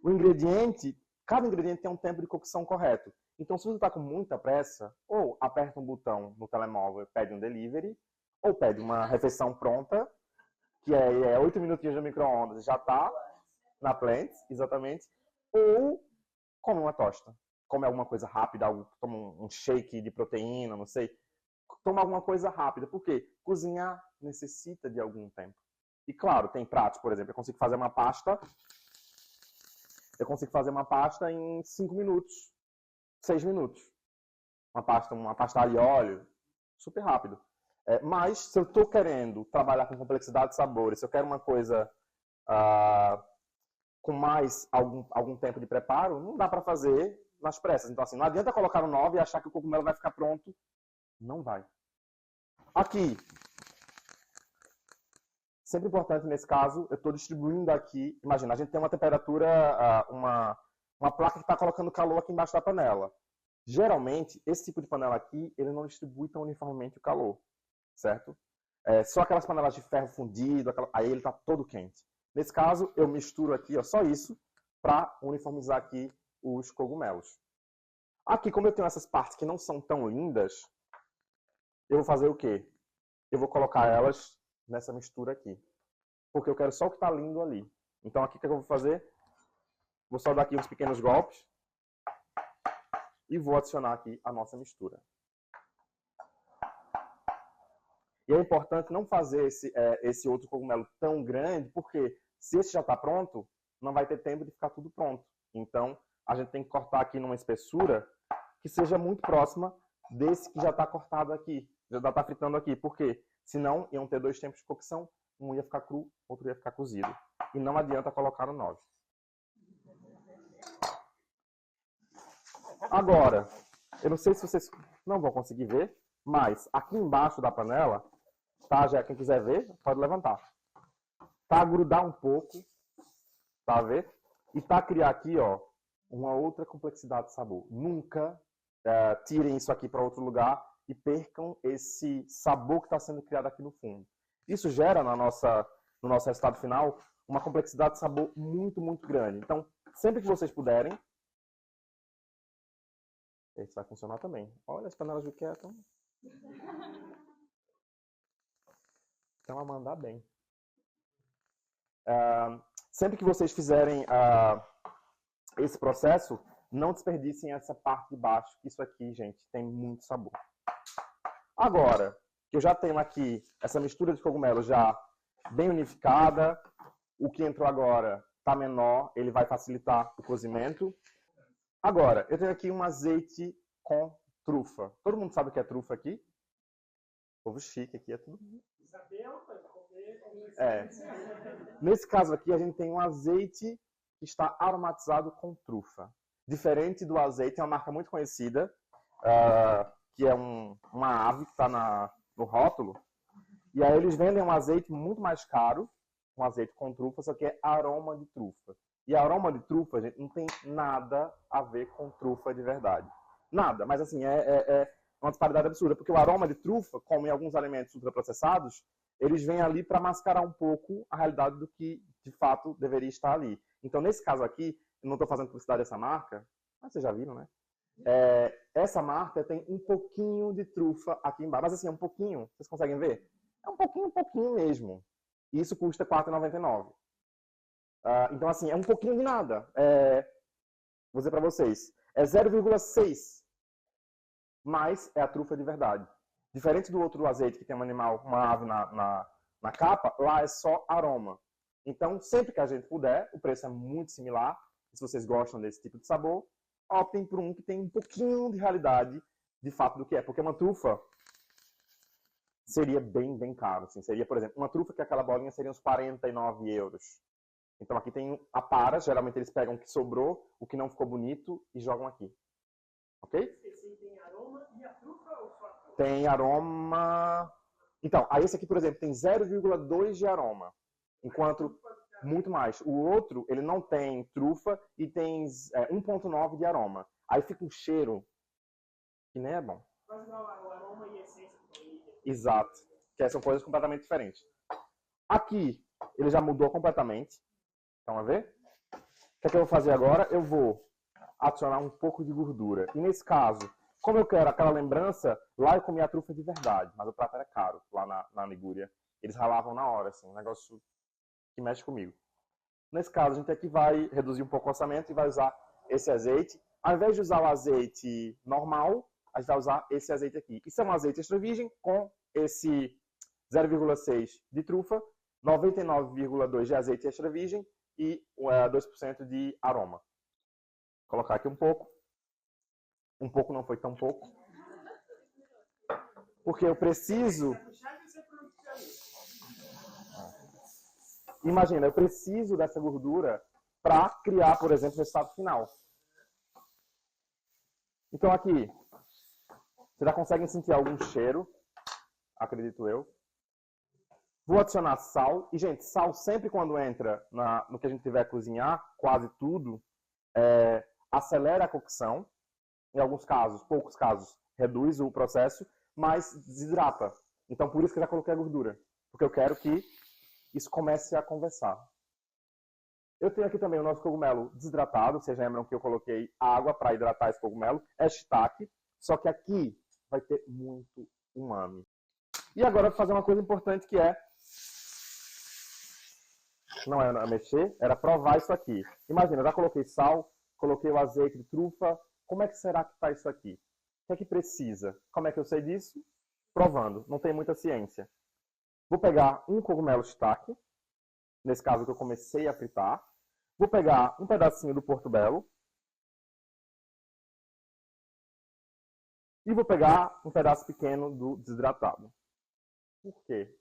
O ingrediente, cada ingrediente tem um tempo de cocção correto. Então, se você está com muita pressa, ou aperta um botão no telemóvel e pede um delivery, ou pede uma refeição pronta, que é 8 minutinhos no micro-ondas, já está na Plants, exatamente, ou come uma tosta. Come alguma coisa rápida, toma um shake de proteína, não sei. Toma alguma coisa rápida, porque cozinhar necessita de algum tempo. E claro, tem pratos, por exemplo, eu consigo fazer uma pasta em 5 minutos, 6 minutos. Uma pasta alho e óleo, super rápido. Mas, se eu estou querendo trabalhar com complexidade de sabores, se eu quero uma coisa com mais algum tempo de preparo, não dá para fazer nas pressas. Então, assim, não adianta colocar no 9 e achar que o cogumelo vai ficar pronto. Não vai. Aqui. Sempre importante nesse caso, eu estou distribuindo aqui. Imagina, a gente tem uma temperatura, uma placa que está colocando calor aqui embaixo da panela. Geralmente, esse tipo de panela aqui, ele não distribui tão uniformemente o calor, certo? Só aquelas panelas de ferro fundido, aí ele está todo quente. Nesse caso, eu misturo aqui, ó, só isso, para uniformizar aqui os cogumelos. Aqui, como eu tenho essas partes que não são tão lindas, eu vou fazer o quê? Eu vou colocar elas nessa mistura aqui. Porque eu quero só o que está lindo ali. Então, aqui o que eu vou fazer? Vou só dar aqui uns pequenos golpes. E vou adicionar aqui a nossa mistura. E é importante não fazer esse outro cogumelo tão grande, porque se esse já está pronto, não vai ter tempo de ficar tudo pronto. Então, a gente tem que cortar aqui numa espessura que seja muito próxima desse que já está cortado aqui, já está fritando aqui. Por quê? Senão, iam ter dois tempos de cocção, um ia ficar cru, outro ia ficar cozido. E não adianta colocar no 9. Agora, eu não sei se vocês não vão conseguir ver, mas aqui embaixo da panela, tá? Já quem quiser ver, pode levantar. Tá a grudar um pouco, tá a ver? E tá a criar aqui, ó, uma outra complexidade de sabor. Nunca tirem isso aqui para outro lugar e percam esse sabor que está sendo criado aqui no fundo. Isso gera no nosso resultado final uma complexidade de sabor muito, muito grande. Então, sempre que vocês puderem, esse vai funcionar também. Olha as panelas de Ikea estão a mandar bem. Sempre que vocês fizerem esse processo, não desperdicem essa parte de baixo, que isso aqui, gente, tem muito sabor. Agora, que eu já tenho aqui essa mistura de cogumelo já bem unificada, o que entrou agora está menor, ele vai facilitar o cozimento. Agora, eu tenho aqui um azeite com trufa. Todo mundo sabe o que é trufa aqui? Povo chique aqui, é tudo. Nesse caso aqui, a gente tem um azeite que está aromatizado com trufa. Diferente do azeite, é uma marca muito conhecida, que é uma ave que está no rótulo. E aí eles vendem um azeite muito mais caro, um azeite com trufa, só que é aroma de trufa. E aroma de trufa, gente, não tem nada a ver com trufa de verdade. Nada, mas assim, é uma disparidade absurda, porque o aroma de trufa, como em alguns alimentos ultraprocessados, eles vêm ali para mascarar um pouco a realidade do que, de fato, deveria estar ali. Então, nesse caso aqui, eu não estou fazendo publicidade dessa marca, mas vocês já viram, né? Essa marca tem um pouquinho de trufa aqui embaixo, mas assim, é um pouquinho, vocês conseguem ver? É um pouquinho mesmo. E isso custa R$ 4,99. Então, assim, é um pouquinho de nada. Vou dizer para vocês, é 0,6, mas é a trufa de verdade. Diferente do outro azeite que tem um animal, uma ave na capa, lá é só aroma. Então, sempre que a gente puder, o preço é muito similar. Se vocês gostam desse tipo de sabor, optem por um que tem um pouquinho de realidade, de fato, do que é. Porque uma trufa seria bem, bem caro. Assim. Seria, por exemplo, uma trufa que aquela bolinha seria uns 49 euros. Então, aqui tem a para. Geralmente, eles pegam o que sobrou, o que não ficou bonito e jogam aqui. Ok? Tem aroma e a trufa ou só a trufa? Tem aroma... Então, aí esse aqui, por exemplo, tem 0,2 de aroma. Enquanto muito mais. O outro, ele não tem trufa e tem 1,9 de aroma. Aí fica um cheiro que nem é bom. Mas o aroma e a essência. Exato. Que são coisas completamente diferentes. Aqui, ele já mudou completamente. Estão a ver? O que é que eu vou fazer agora? Eu vou adicionar um pouco de gordura. E nesse caso, como eu quero aquela lembrança, lá eu comia a trufa de verdade, mas o prato era caro, lá na Ligúria. Eles ralavam na hora, assim, um negócio que mexe comigo. Nesse caso, a gente aqui vai reduzir um pouco o orçamento e vai usar esse azeite. Ao invés de usar o azeite normal, a gente vai usar esse azeite aqui. Isso é um azeite extra virgem com esse 0,6 de trufa, 99,2 de azeite extra virgem e 2% de aroma. Vou colocar aqui um pouco. Um pouco não foi tão pouco. Porque eu preciso... Imagina, eu preciso dessa gordura para criar, por exemplo, o resultado final. Então aqui, vocês já conseguem sentir algum cheiro, acredito eu. Vou adicionar sal. E, gente, sal sempre quando entra no que a gente tiver a cozinhar, quase tudo, acelera a cocção, em alguns casos, poucos casos, reduz o processo, mas desidrata. Então, por isso que eu já coloquei a gordura, porque eu quero que isso comece a conversar. Eu tenho aqui também o nosso cogumelo desidratado, vocês lembram que eu coloquei água para hidratar esse cogumelo, é shiitake, só que aqui vai ter muito umami. E agora eu vou fazer uma coisa importante que não era mexer, era provar isso aqui. Imagina, eu já coloquei sal, coloquei o azeite de trufa, como é que será que está isso aqui? O que é que precisa? Como é que eu sei disso? Provando, não tem muita ciência. Vou pegar um cogumelo shiitake, nesse caso que eu comecei a fritar. Vou pegar um pedacinho do portobello. E vou pegar um pedaço pequeno do desidratado. Por quê?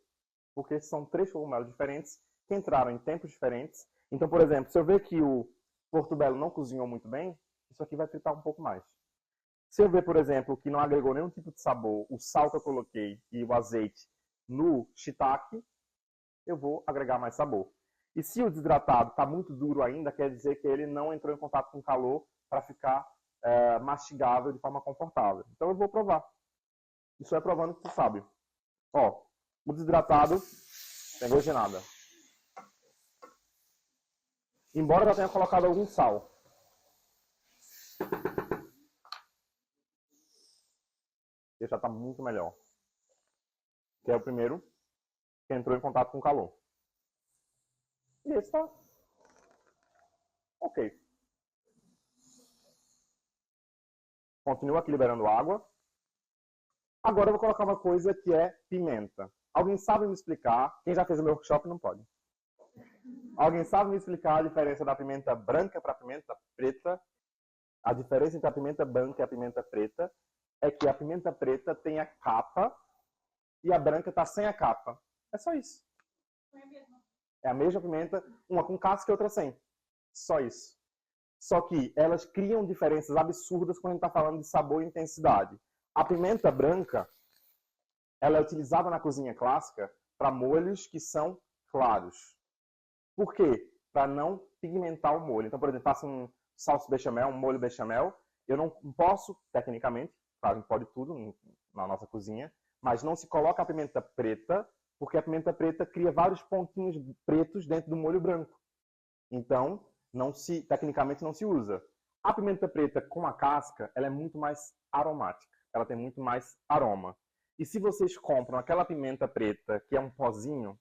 Porque são 3 cogumelos diferentes que entraram em tempos diferentes. Então, por exemplo, se eu ver que o portobello não cozinhou muito bem, isso aqui vai fritar um pouco mais. Se eu ver, por exemplo, que não agregou nenhum tipo de sabor, o sal que eu coloquei e o azeite no shiitake, eu vou agregar mais sabor. E se o desidratado está muito duro ainda, quer dizer que ele não entrou em contato com calor para ficar mastigável de forma confortável. Então eu vou provar. Isso é provando que tu sabe. Ó, o desidratado tem gosto de nada. Embora eu já tenha colocado algum sal. Ele já está muito melhor. Que é o primeiro que entrou em contato com calor. E esse está ok. Continua aqui liberando água. Agora eu vou colocar uma coisa que é pimenta. Alguém sabe me explicar? Quem já fez o meu workshop não pode. Alguém sabe me explicar a diferença da pimenta branca para a pimenta preta? A diferença entre a pimenta branca e a pimenta preta é que a pimenta preta tem a capa e a branca está sem a capa. É só isso. É a mesma pimenta, uma com casca e outra sem. Só isso. Só que elas criam diferenças absurdas quando a gente está falando de sabor e intensidade. A pimenta branca, ela é utilizada na cozinha clássica para molhos que são claros. Por quê? Para não pigmentar o molho. Então, por exemplo, faço um salsa bechamel, um molho bechamel. Eu não posso, tecnicamente, a gente pode tudo na nossa cozinha, mas não se coloca a pimenta preta, porque a pimenta preta cria vários pontinhos pretos dentro do molho branco. Então, tecnicamente não se usa. A pimenta preta com a casca, ela é muito mais aromática. Ela tem muito mais aroma. E se vocês compram aquela pimenta preta, que é um pozinho,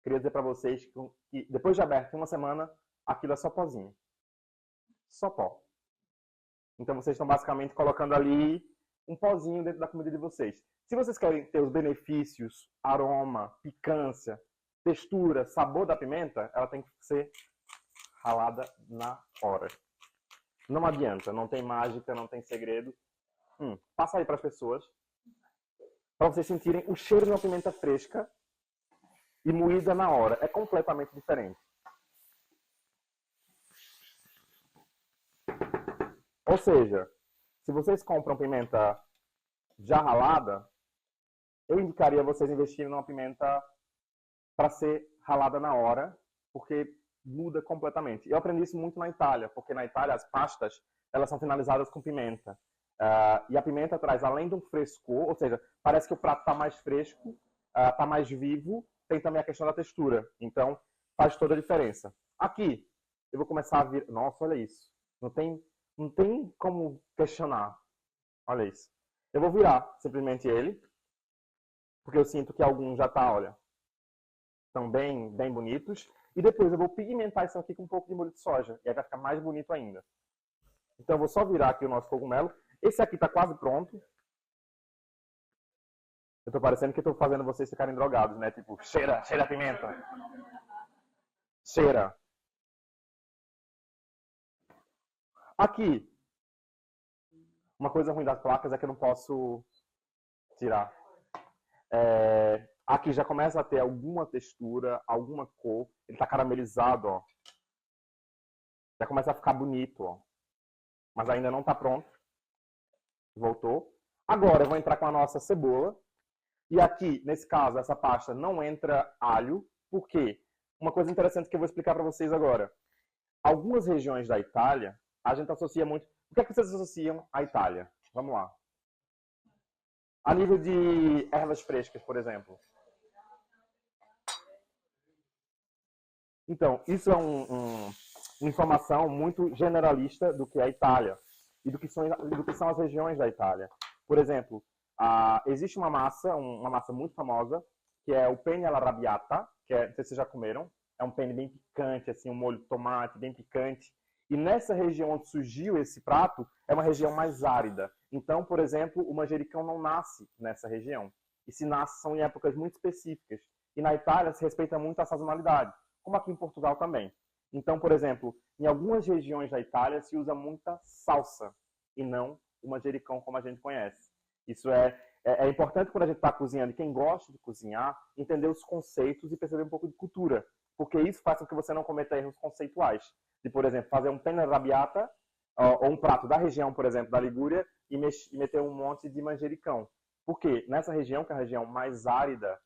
queria dizer para vocês que depois de aberto uma semana, aquilo é só pozinho. Só pó. Então vocês estão basicamente colocando ali um pozinho dentro da comida de vocês. Se vocês querem ter os benefícios, aroma, picância, textura, sabor da pimenta, ela tem que ser ralada na hora. Não adianta, não tem mágica, não tem segredo. Passa aí para as pessoas, para vocês sentirem o cheiro de uma pimenta fresca e moída na hora. É completamente diferente. Ou seja, se vocês compram pimenta já ralada, eu indicaria vocês investirem numa pimenta para ser ralada na hora, porque muda completamente. Eu aprendi isso muito na Itália, porque na Itália as pastas elas são finalizadas com pimenta. E a pimenta traz, além de um frescor, ou seja, parece que o prato está mais fresco, está mais vivo, tem também a questão da textura. Então, faz toda a diferença. Aqui, eu vou começar a vir... Nossa, olha isso. Não tem como questionar. Olha isso. Eu vou virar simplesmente ele, porque eu sinto que alguns já olha, estão bem bonitos. E depois eu vou pigmentar isso aqui com um pouco de molho de soja. E aí vai ficar mais bonito ainda. Então eu vou só virar aqui o nosso cogumelo. Esse aqui está quase pronto. Eu estou parecendo que estou fazendo vocês ficarem drogados, né? Tipo, cheira a pimenta. Cheira. Aqui. Uma coisa ruim das placas é que eu não posso tirar. Aqui já começa a ter alguma textura, alguma cor. Ele está caramelizado, ó. Já começa a ficar bonito, ó. Mas ainda não está pronto. Voltou. Agora eu vou entrar com a nossa cebola. E aqui, nesse caso, essa pasta não entra alho. Por quê? Uma coisa interessante que eu vou explicar para vocês agora. Algumas regiões da Itália, a gente associa muito... O que é que vocês associam à Itália? Vamos lá. A nível de ervas frescas, por exemplo. Então, isso é uma informação muito generalista do que é a Itália e do que são as regiões da Itália. Por exemplo, existe uma massa muito famosa, que é o penne alla arrabbiata, que não sei se vocês já comeram, é um penne bem picante, assim, um molho de tomate bem picante. E nessa região onde surgiu esse prato, é uma região mais árida. Então, por exemplo, o manjericão não nasce nessa região. E se nasce, são em épocas muito específicas. E na Itália se respeita muito a sazonalidade, como aqui em Portugal também. Então, por exemplo, em algumas regiões da Itália se usa muita salsa e não o manjericão como a gente conhece. Isso é importante quando a gente está cozinhando, e quem gosta de cozinhar, entender os conceitos e perceber um pouco de cultura, porque isso faz com que você não cometa erros conceituais. De, por exemplo, fazer um penne arrabbiata, ou um prato da região, por exemplo, da Ligúria, e meter um monte de manjericão. Porque nessa região, que é a região mais árida,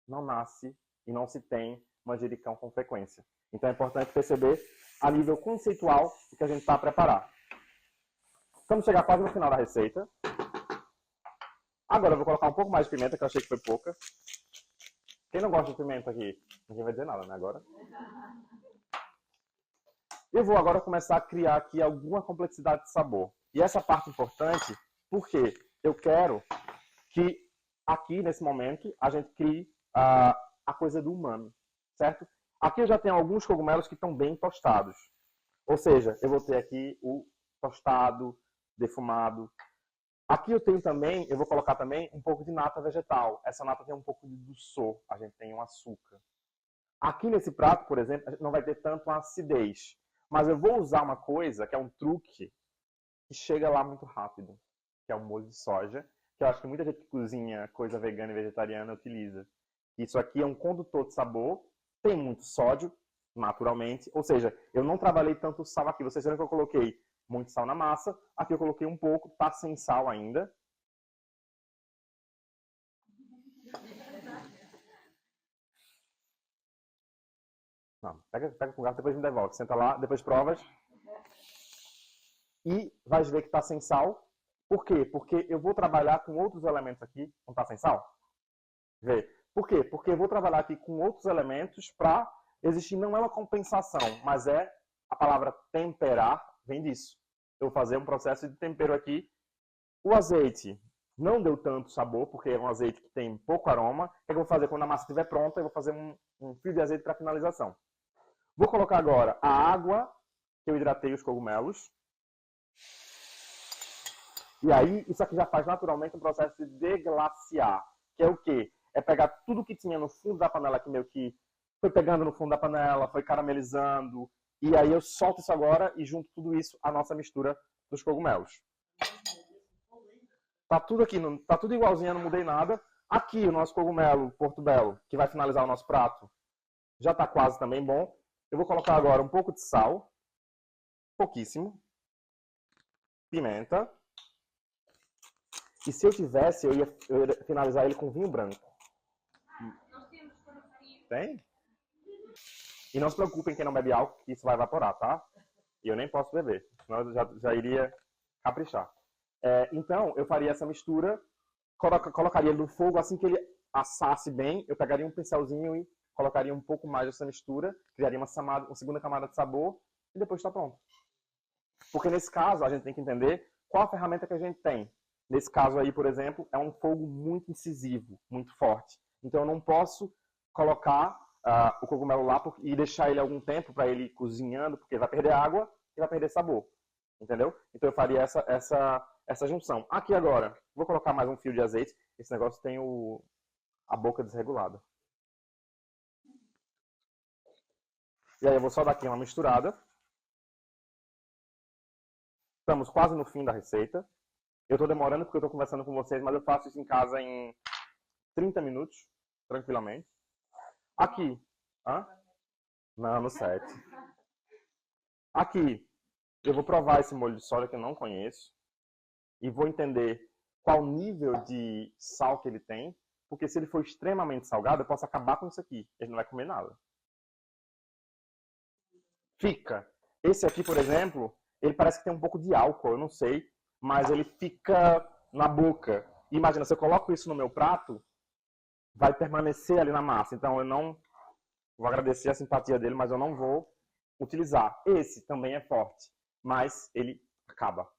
não nasce e não se tem manjericão com frequência. Então é importante perceber a nível conceitual o que a gente está a preparar. Vamos chegar quase no final da receita. Agora eu vou colocar um pouco mais de pimenta, que eu achei que foi pouca. Quem não gosta de pimenta aqui? Ninguém vai dizer nada, né, agora? Eu vou agora começar a criar aqui alguma complexidade de sabor. E essa parte importante, porque eu quero que aqui, nesse momento, a gente crie a coisa do umami, certo? Aqui eu já tenho alguns cogumelos que estão bem tostados. Ou seja, eu vou ter aqui o tostado, defumado. Aqui eu tenho também, eu vou colocar também um pouco de nata vegetal. Essa nata tem um pouco de doçor, a gente tem um açúcar. Aqui nesse prato, por exemplo, a gente não vai ter tanto acidez. Mas eu vou usar uma coisa, que é um truque, que chega lá muito rápido, que é o molho de soja, que eu acho que muita gente que cozinha coisa vegana e vegetariana utiliza. Isso aqui é um condutor de sabor, tem muito sódio, naturalmente, ou seja, eu não trabalhei tanto sal aqui. Vocês viram que eu coloquei muito sal na massa, aqui eu coloquei um pouco, tá sem sal ainda. Não, pega com o garfo, depois me devolve. Senta lá, depois provas. E vai ver que está sem sal. Por quê? Porque eu vou trabalhar com outros elementos aqui. Não está sem sal? Vê. Por quê? Porque eu vou trabalhar aqui com outros elementos para existir, não é uma compensação, mas é a palavra temperar, vem disso. Eu vou fazer um processo de tempero aqui. O azeite não deu tanto sabor, porque é um azeite que tem pouco aroma. O que eu vou fazer quando a massa estiver pronta? Eu vou fazer um fio de azeite para finalização. Vou colocar agora a água que eu hidratei os cogumelos. E aí, isso aqui já faz naturalmente um processo de deglaciar. Que é o quê? É pegar tudo que tinha no fundo da panela, que meio que foi pegando no fundo da panela, foi caramelizando. E aí eu solto isso agora e junto tudo isso à nossa mistura dos cogumelos. Tá tudo aqui, tá tudo igualzinho, eu não mudei nada. Aqui o nosso cogumelo portobello, que vai finalizar o nosso prato, já está quase também bom. Eu vou colocar agora um pouco de sal, pouquíssimo, pimenta. E se eu tivesse, eu ia finalizar ele com vinho branco. Tem? E não se preocupem quem não bebe álcool, que isso vai evaporar, tá? E eu nem posso beber, senão eu já iria caprichar. Então, eu faria essa mistura, colocaria ele no fogo, assim que ele assasse bem, eu pegaria um pincelzinho e colocaria um pouco mais dessa mistura, criaria uma segunda camada de sabor e depois está pronto. Porque nesse caso, a gente tem que entender qual a ferramenta que a gente tem. Nesse caso aí, por exemplo, é um fogo muito incisivo, muito forte. Então eu não posso colocar o cogumelo lá e deixar ele algum tempo para ele ir cozinhando, porque vai perder água e vai perder sabor. Entendeu? Então eu faria essa junção. Aqui agora, vou colocar mais um fio de azeite. Esse negócio tem a boca desregulada. E aí eu vou só dar aqui uma misturada. Estamos quase no fim da receita. Eu estou demorando porque eu estou conversando com vocês, mas eu faço isso em casa em 30 minutos, tranquilamente. Aqui. Não, no 7. Aqui, eu vou provar esse molho de soja que eu não conheço. E vou entender qual nível de sal que ele tem. Porque se ele for extremamente salgado, eu posso acabar com isso aqui. Ele não vai comer nada. Fica. Esse aqui, por exemplo, ele parece que tem um pouco de álcool, eu não sei, mas ele fica na boca. Imagina, se eu coloco isso no meu prato, vai permanecer ali na massa. Então eu não vou agradecer a simpatia dele, mas eu não vou utilizar. Esse também é forte, mas ele acaba.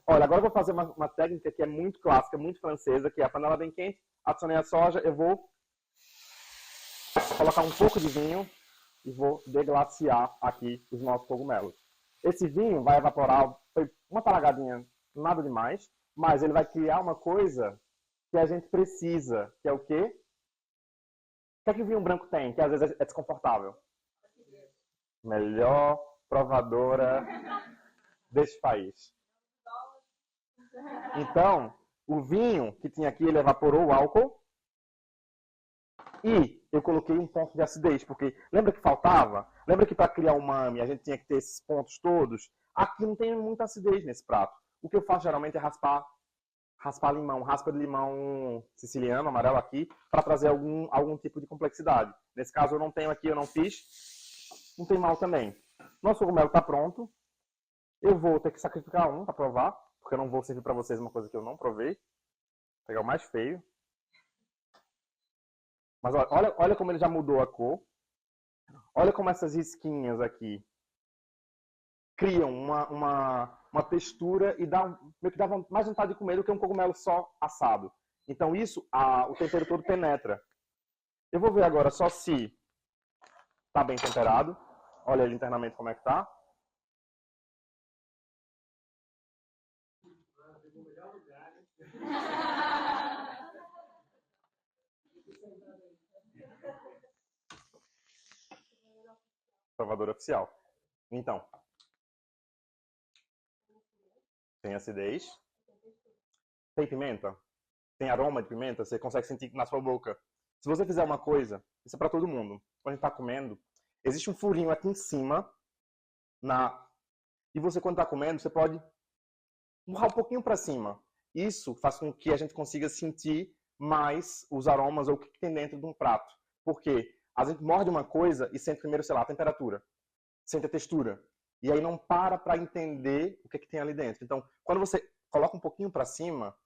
Olha, agora eu vou fazer uma técnica que é muito clássica, muito francesa, que é a panela bem quente, adicionei a soja, eu vou colocar um pouco de vinho e vou deglaciar aqui os nossos cogumelos. Esse vinho vai evaporar, foi uma talagadinha, nada demais, mas ele vai criar uma coisa que a gente precisa, que é o quê? O que é que o vinho branco tem, que às vezes é desconfortável? Melhor provadora deste país. Então, o vinho que tinha aqui, ele evaporou o álcool e eu coloquei um ponto de acidez, porque lembra que faltava? Lembra que para criar umami a gente tinha que ter esses pontos todos? Aqui não tem muita acidez nesse prato. O que eu faço geralmente é raspar limão, raspa de limão siciliano, amarelo aqui, para trazer algum tipo de complexidade. Nesse caso eu não tenho aqui, eu não fiz, não tem mal também. Nosso cogumelo está pronto. Eu vou ter que sacrificar um para provar, porque eu não vou servir para vocês uma coisa que eu não provei. Vou pegar o mais feio. Mas olha como ele já mudou a cor. Olha como essas risquinhas aqui criam uma textura e meio que dá mais vontade de comer do que um cogumelo só assado. Então isso, o tempero todo penetra. Eu vou ver agora só se está bem temperado. Olha ele internamente como é que está. Provador oficial. Então, tem acidez. Tem pimenta? Tem aroma de pimenta? Você consegue sentir na sua boca. Se você fizer uma coisa, isso é para todo mundo. Quando a gente está comendo, existe um furinho aqui em cima. E você, quando está comendo, você pode empurrar um pouquinho para cima. Isso faz com que a gente consiga sentir mais os aromas ou o que tem dentro de um prato. Porque a gente morde uma coisa e sente primeiro, sei lá, a temperatura. Sente a textura. E aí não para entender o que tem ali dentro. Então, quando você coloca um pouquinho para cima,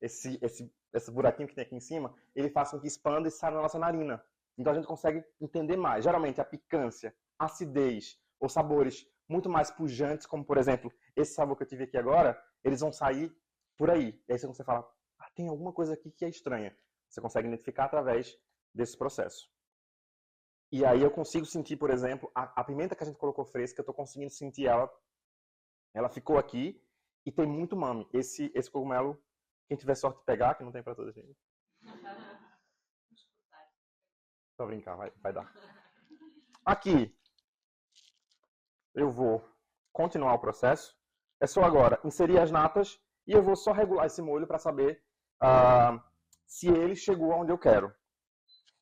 esse buraquinho que tem aqui em cima, ele faz com que expanda e saia na nossa narina. Então a gente consegue entender mais. Geralmente a picância, acidez ou sabores muito mais pujantes, como por exemplo, esse sabor que eu tive aqui agora, eles vão sair por aí. E aí você fala, tem alguma coisa aqui que é estranha. Você consegue identificar através desse processo. E aí eu consigo sentir, por exemplo, a pimenta que a gente colocou fresca, eu estou conseguindo sentir ela ficou aqui e tem muito umami. Esse cogumelo, quem tiver sorte de pegar, que não tem para toda gente. Só brincar, vai dar. Aqui, eu vou continuar o processo. É só agora inserir as natas e eu vou só regular esse molho para saber se ele chegou aonde eu quero.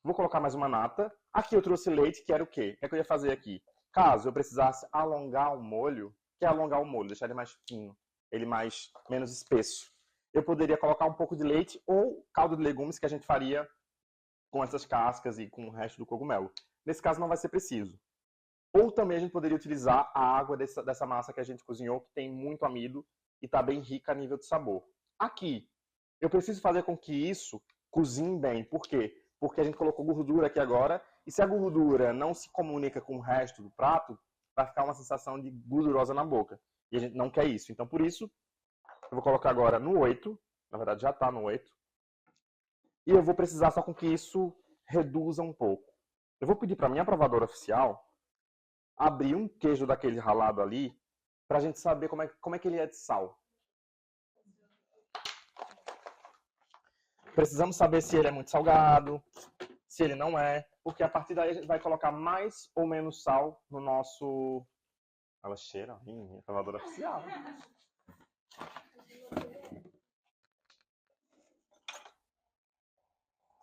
Vou colocar mais uma nata. Aqui eu trouxe leite, que era o quê? O que é que eu ia fazer aqui? Caso eu precisasse alongar o molho, o que é alongar o molho? Deixar ele mais fino, ele menos espesso. Eu poderia colocar um pouco de leite ou caldo de legumes que a gente faria com essas cascas e com o resto do cogumelo. Nesse caso não vai ser preciso. Ou também a gente poderia utilizar a água dessa massa que a gente cozinhou, que tem muito amido e está bem rica a nível de sabor. Aqui, eu preciso fazer com que isso cozinhe bem. Por quê? Porque a gente colocou gordura aqui agora, e se a gordura não se comunica com o resto do prato, vai ficar uma sensação de gordurosa na boca. E a gente não quer isso. Então, por isso, eu vou colocar agora no 8. Na verdade, já está no 8. E eu vou precisar só com que isso reduza um pouco. Eu vou pedir para a minha provadora oficial abrir um queijo daquele ralado ali, para a gente saber como é que ele é de sal. Precisamos saber se ele é muito salgado, se ele não é, porque a partir daí a gente vai colocar mais ou menos sal no nosso... Ela cheira, minha provadora oficial.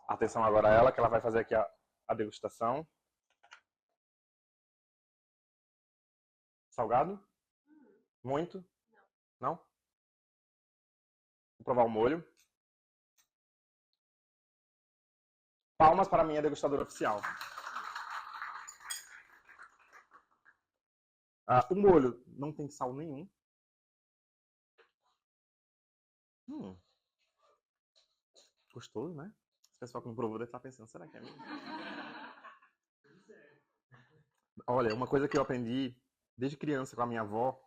Atenção agora a ela, que ela vai fazer aqui a degustação. Salgado? Muito? Não? Vou provar o molho. Palmas para a minha degustadora oficial. O molho não tem sal nenhum. Gostoso, né? O pessoal que não provou deve estar pensando, será que é mesmo? Olha, uma coisa que eu aprendi desde criança com a minha avó,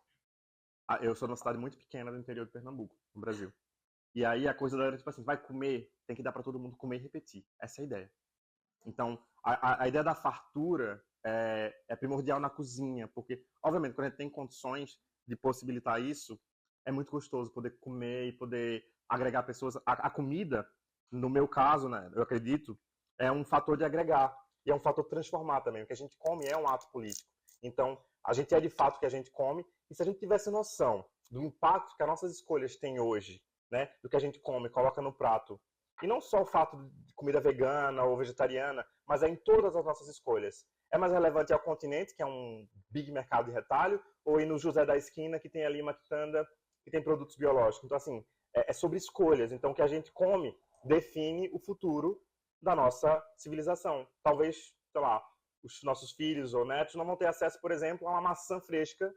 eu sou de uma cidade muito pequena do interior de Pernambuco, no Brasil. E aí a coisa era tipo assim, vai comer, tem que dar para todo mundo comer e repetir. Essa é a ideia. Então, a ideia da fartura é primordial na cozinha, porque, obviamente, quando a gente tem condições de possibilitar isso, é muito gostoso poder comer e poder agregar pessoas. A comida, no meu caso, né, eu acredito, é um fator de agregar e é um fator de transformar também. O que a gente come é um ato político. Então, a gente é de fato o que a gente come, e se a gente tivesse noção do impacto que as nossas escolhas têm hoje, né, do que a gente come, coloca no prato, e não só o fato de comida vegana ou vegetariana, mas é em todas as nossas escolhas. É mais relevante ao Continente, que é um big mercado de retalho, ou ir no José da Esquina, que tem ali uma quitanda que tem produtos biológicos. Então, assim, é sobre escolhas. Então, o que a gente come define o futuro da nossa civilização. Talvez, sei lá, os nossos filhos ou netos não vão ter acesso, por exemplo, a uma maçã fresca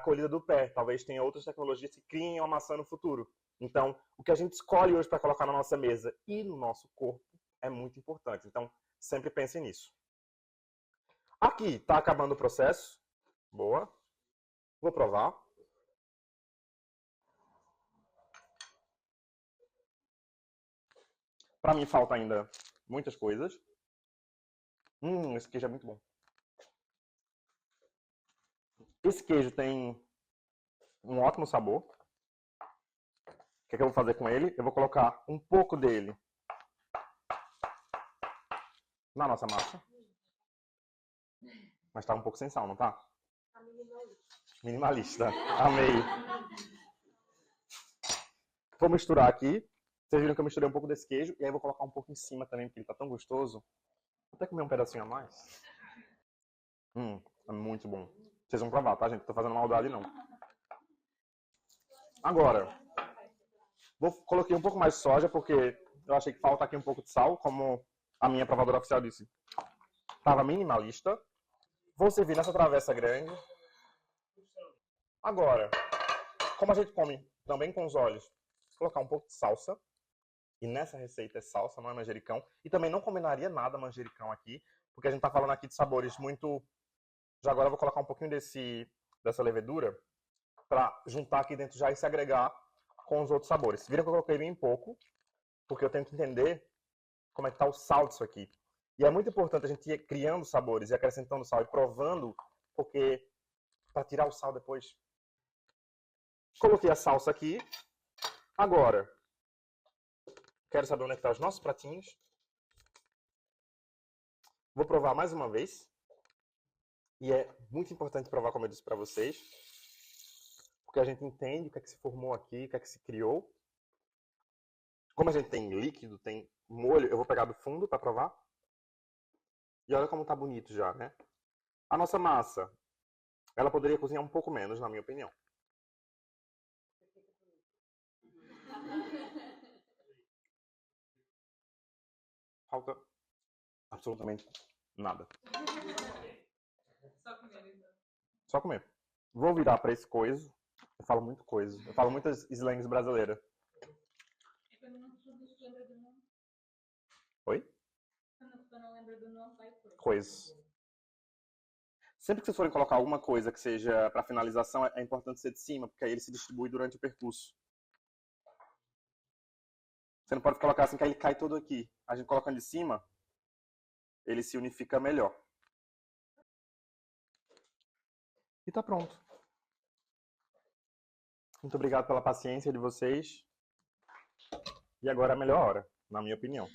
colhida do pé. Talvez tenha outras tecnologias que criem uma maçã no futuro. Então, o que a gente escolhe hoje para colocar na nossa mesa e no nosso corpo é muito importante. Então, sempre pense nisso. Aqui, está acabando o processo. Boa. Vou provar. Para mim, falta ainda muitas coisas. Esse queijo é muito bom. Esse queijo tem um ótimo sabor. O que é que eu vou fazer com ele? Eu vou colocar um pouco dele na nossa massa. Mas tá um pouco sem sal, não tá? Minimalista. Amei. Vou misturar aqui. Vocês viram que eu misturei um pouco desse queijo. E aí vou colocar um pouco em cima também, porque ele tá tão gostoso. Vou até comer um pedacinho a mais. É muito bom. Vocês vão provar, tá, gente? Não tô fazendo maldade, não. Agora, coloquei um pouco mais de soja, porque eu achei que falta aqui um pouco de sal, como a minha provadora oficial disse. Tava minimalista. Vou servir nessa travessa grande. Agora, como a gente come também com os olhos, vou colocar um pouco de salsa. E nessa receita é salsa, não é manjericão. E também não combinaria nada manjericão aqui, porque a gente tá falando aqui de sabores muito... Já agora eu vou colocar um pouquinho dessa levedura para juntar aqui dentro já e se agregar com os outros sabores. Viram que eu coloquei bem pouco, porque eu tenho que entender como é que tá o sal disso aqui. E é muito importante a gente ir criando sabores e acrescentando sal e provando, porque para tirar o sal depois. Coloquei a salsa aqui. Agora, quero saber onde é que estão os nossos pratinhos. Vou provar mais uma vez. E é muito importante provar, como eu disse para vocês, porque a gente entende o que é que se formou aqui, o que é que se criou. Como a gente tem líquido, tem molho, eu vou pegar do fundo para provar. E olha como tá bonito já, né? A nossa massa, ela poderia cozinhar um pouco menos, na minha opinião. Falta absolutamente nada. Só comer, então. Só comer. Vou virar para esse coiso. Eu falo muito coiso. Eu falo muitas slangs brasileiras. É quando não se lembra do nome. Oi? Quando a pessoa não lembra do nome, vai coisa. Coiso. Sempre que vocês forem colocar alguma coisa que seja para finalização, é importante ser de cima, porque aí ele se distribui durante o percurso. Você não pode colocar assim que aí ele cai todo aqui. A gente colocando de cima, ele se unifica melhor. E tá pronto. Muito obrigado pela paciência de vocês. E agora é a melhor hora, na minha opinião.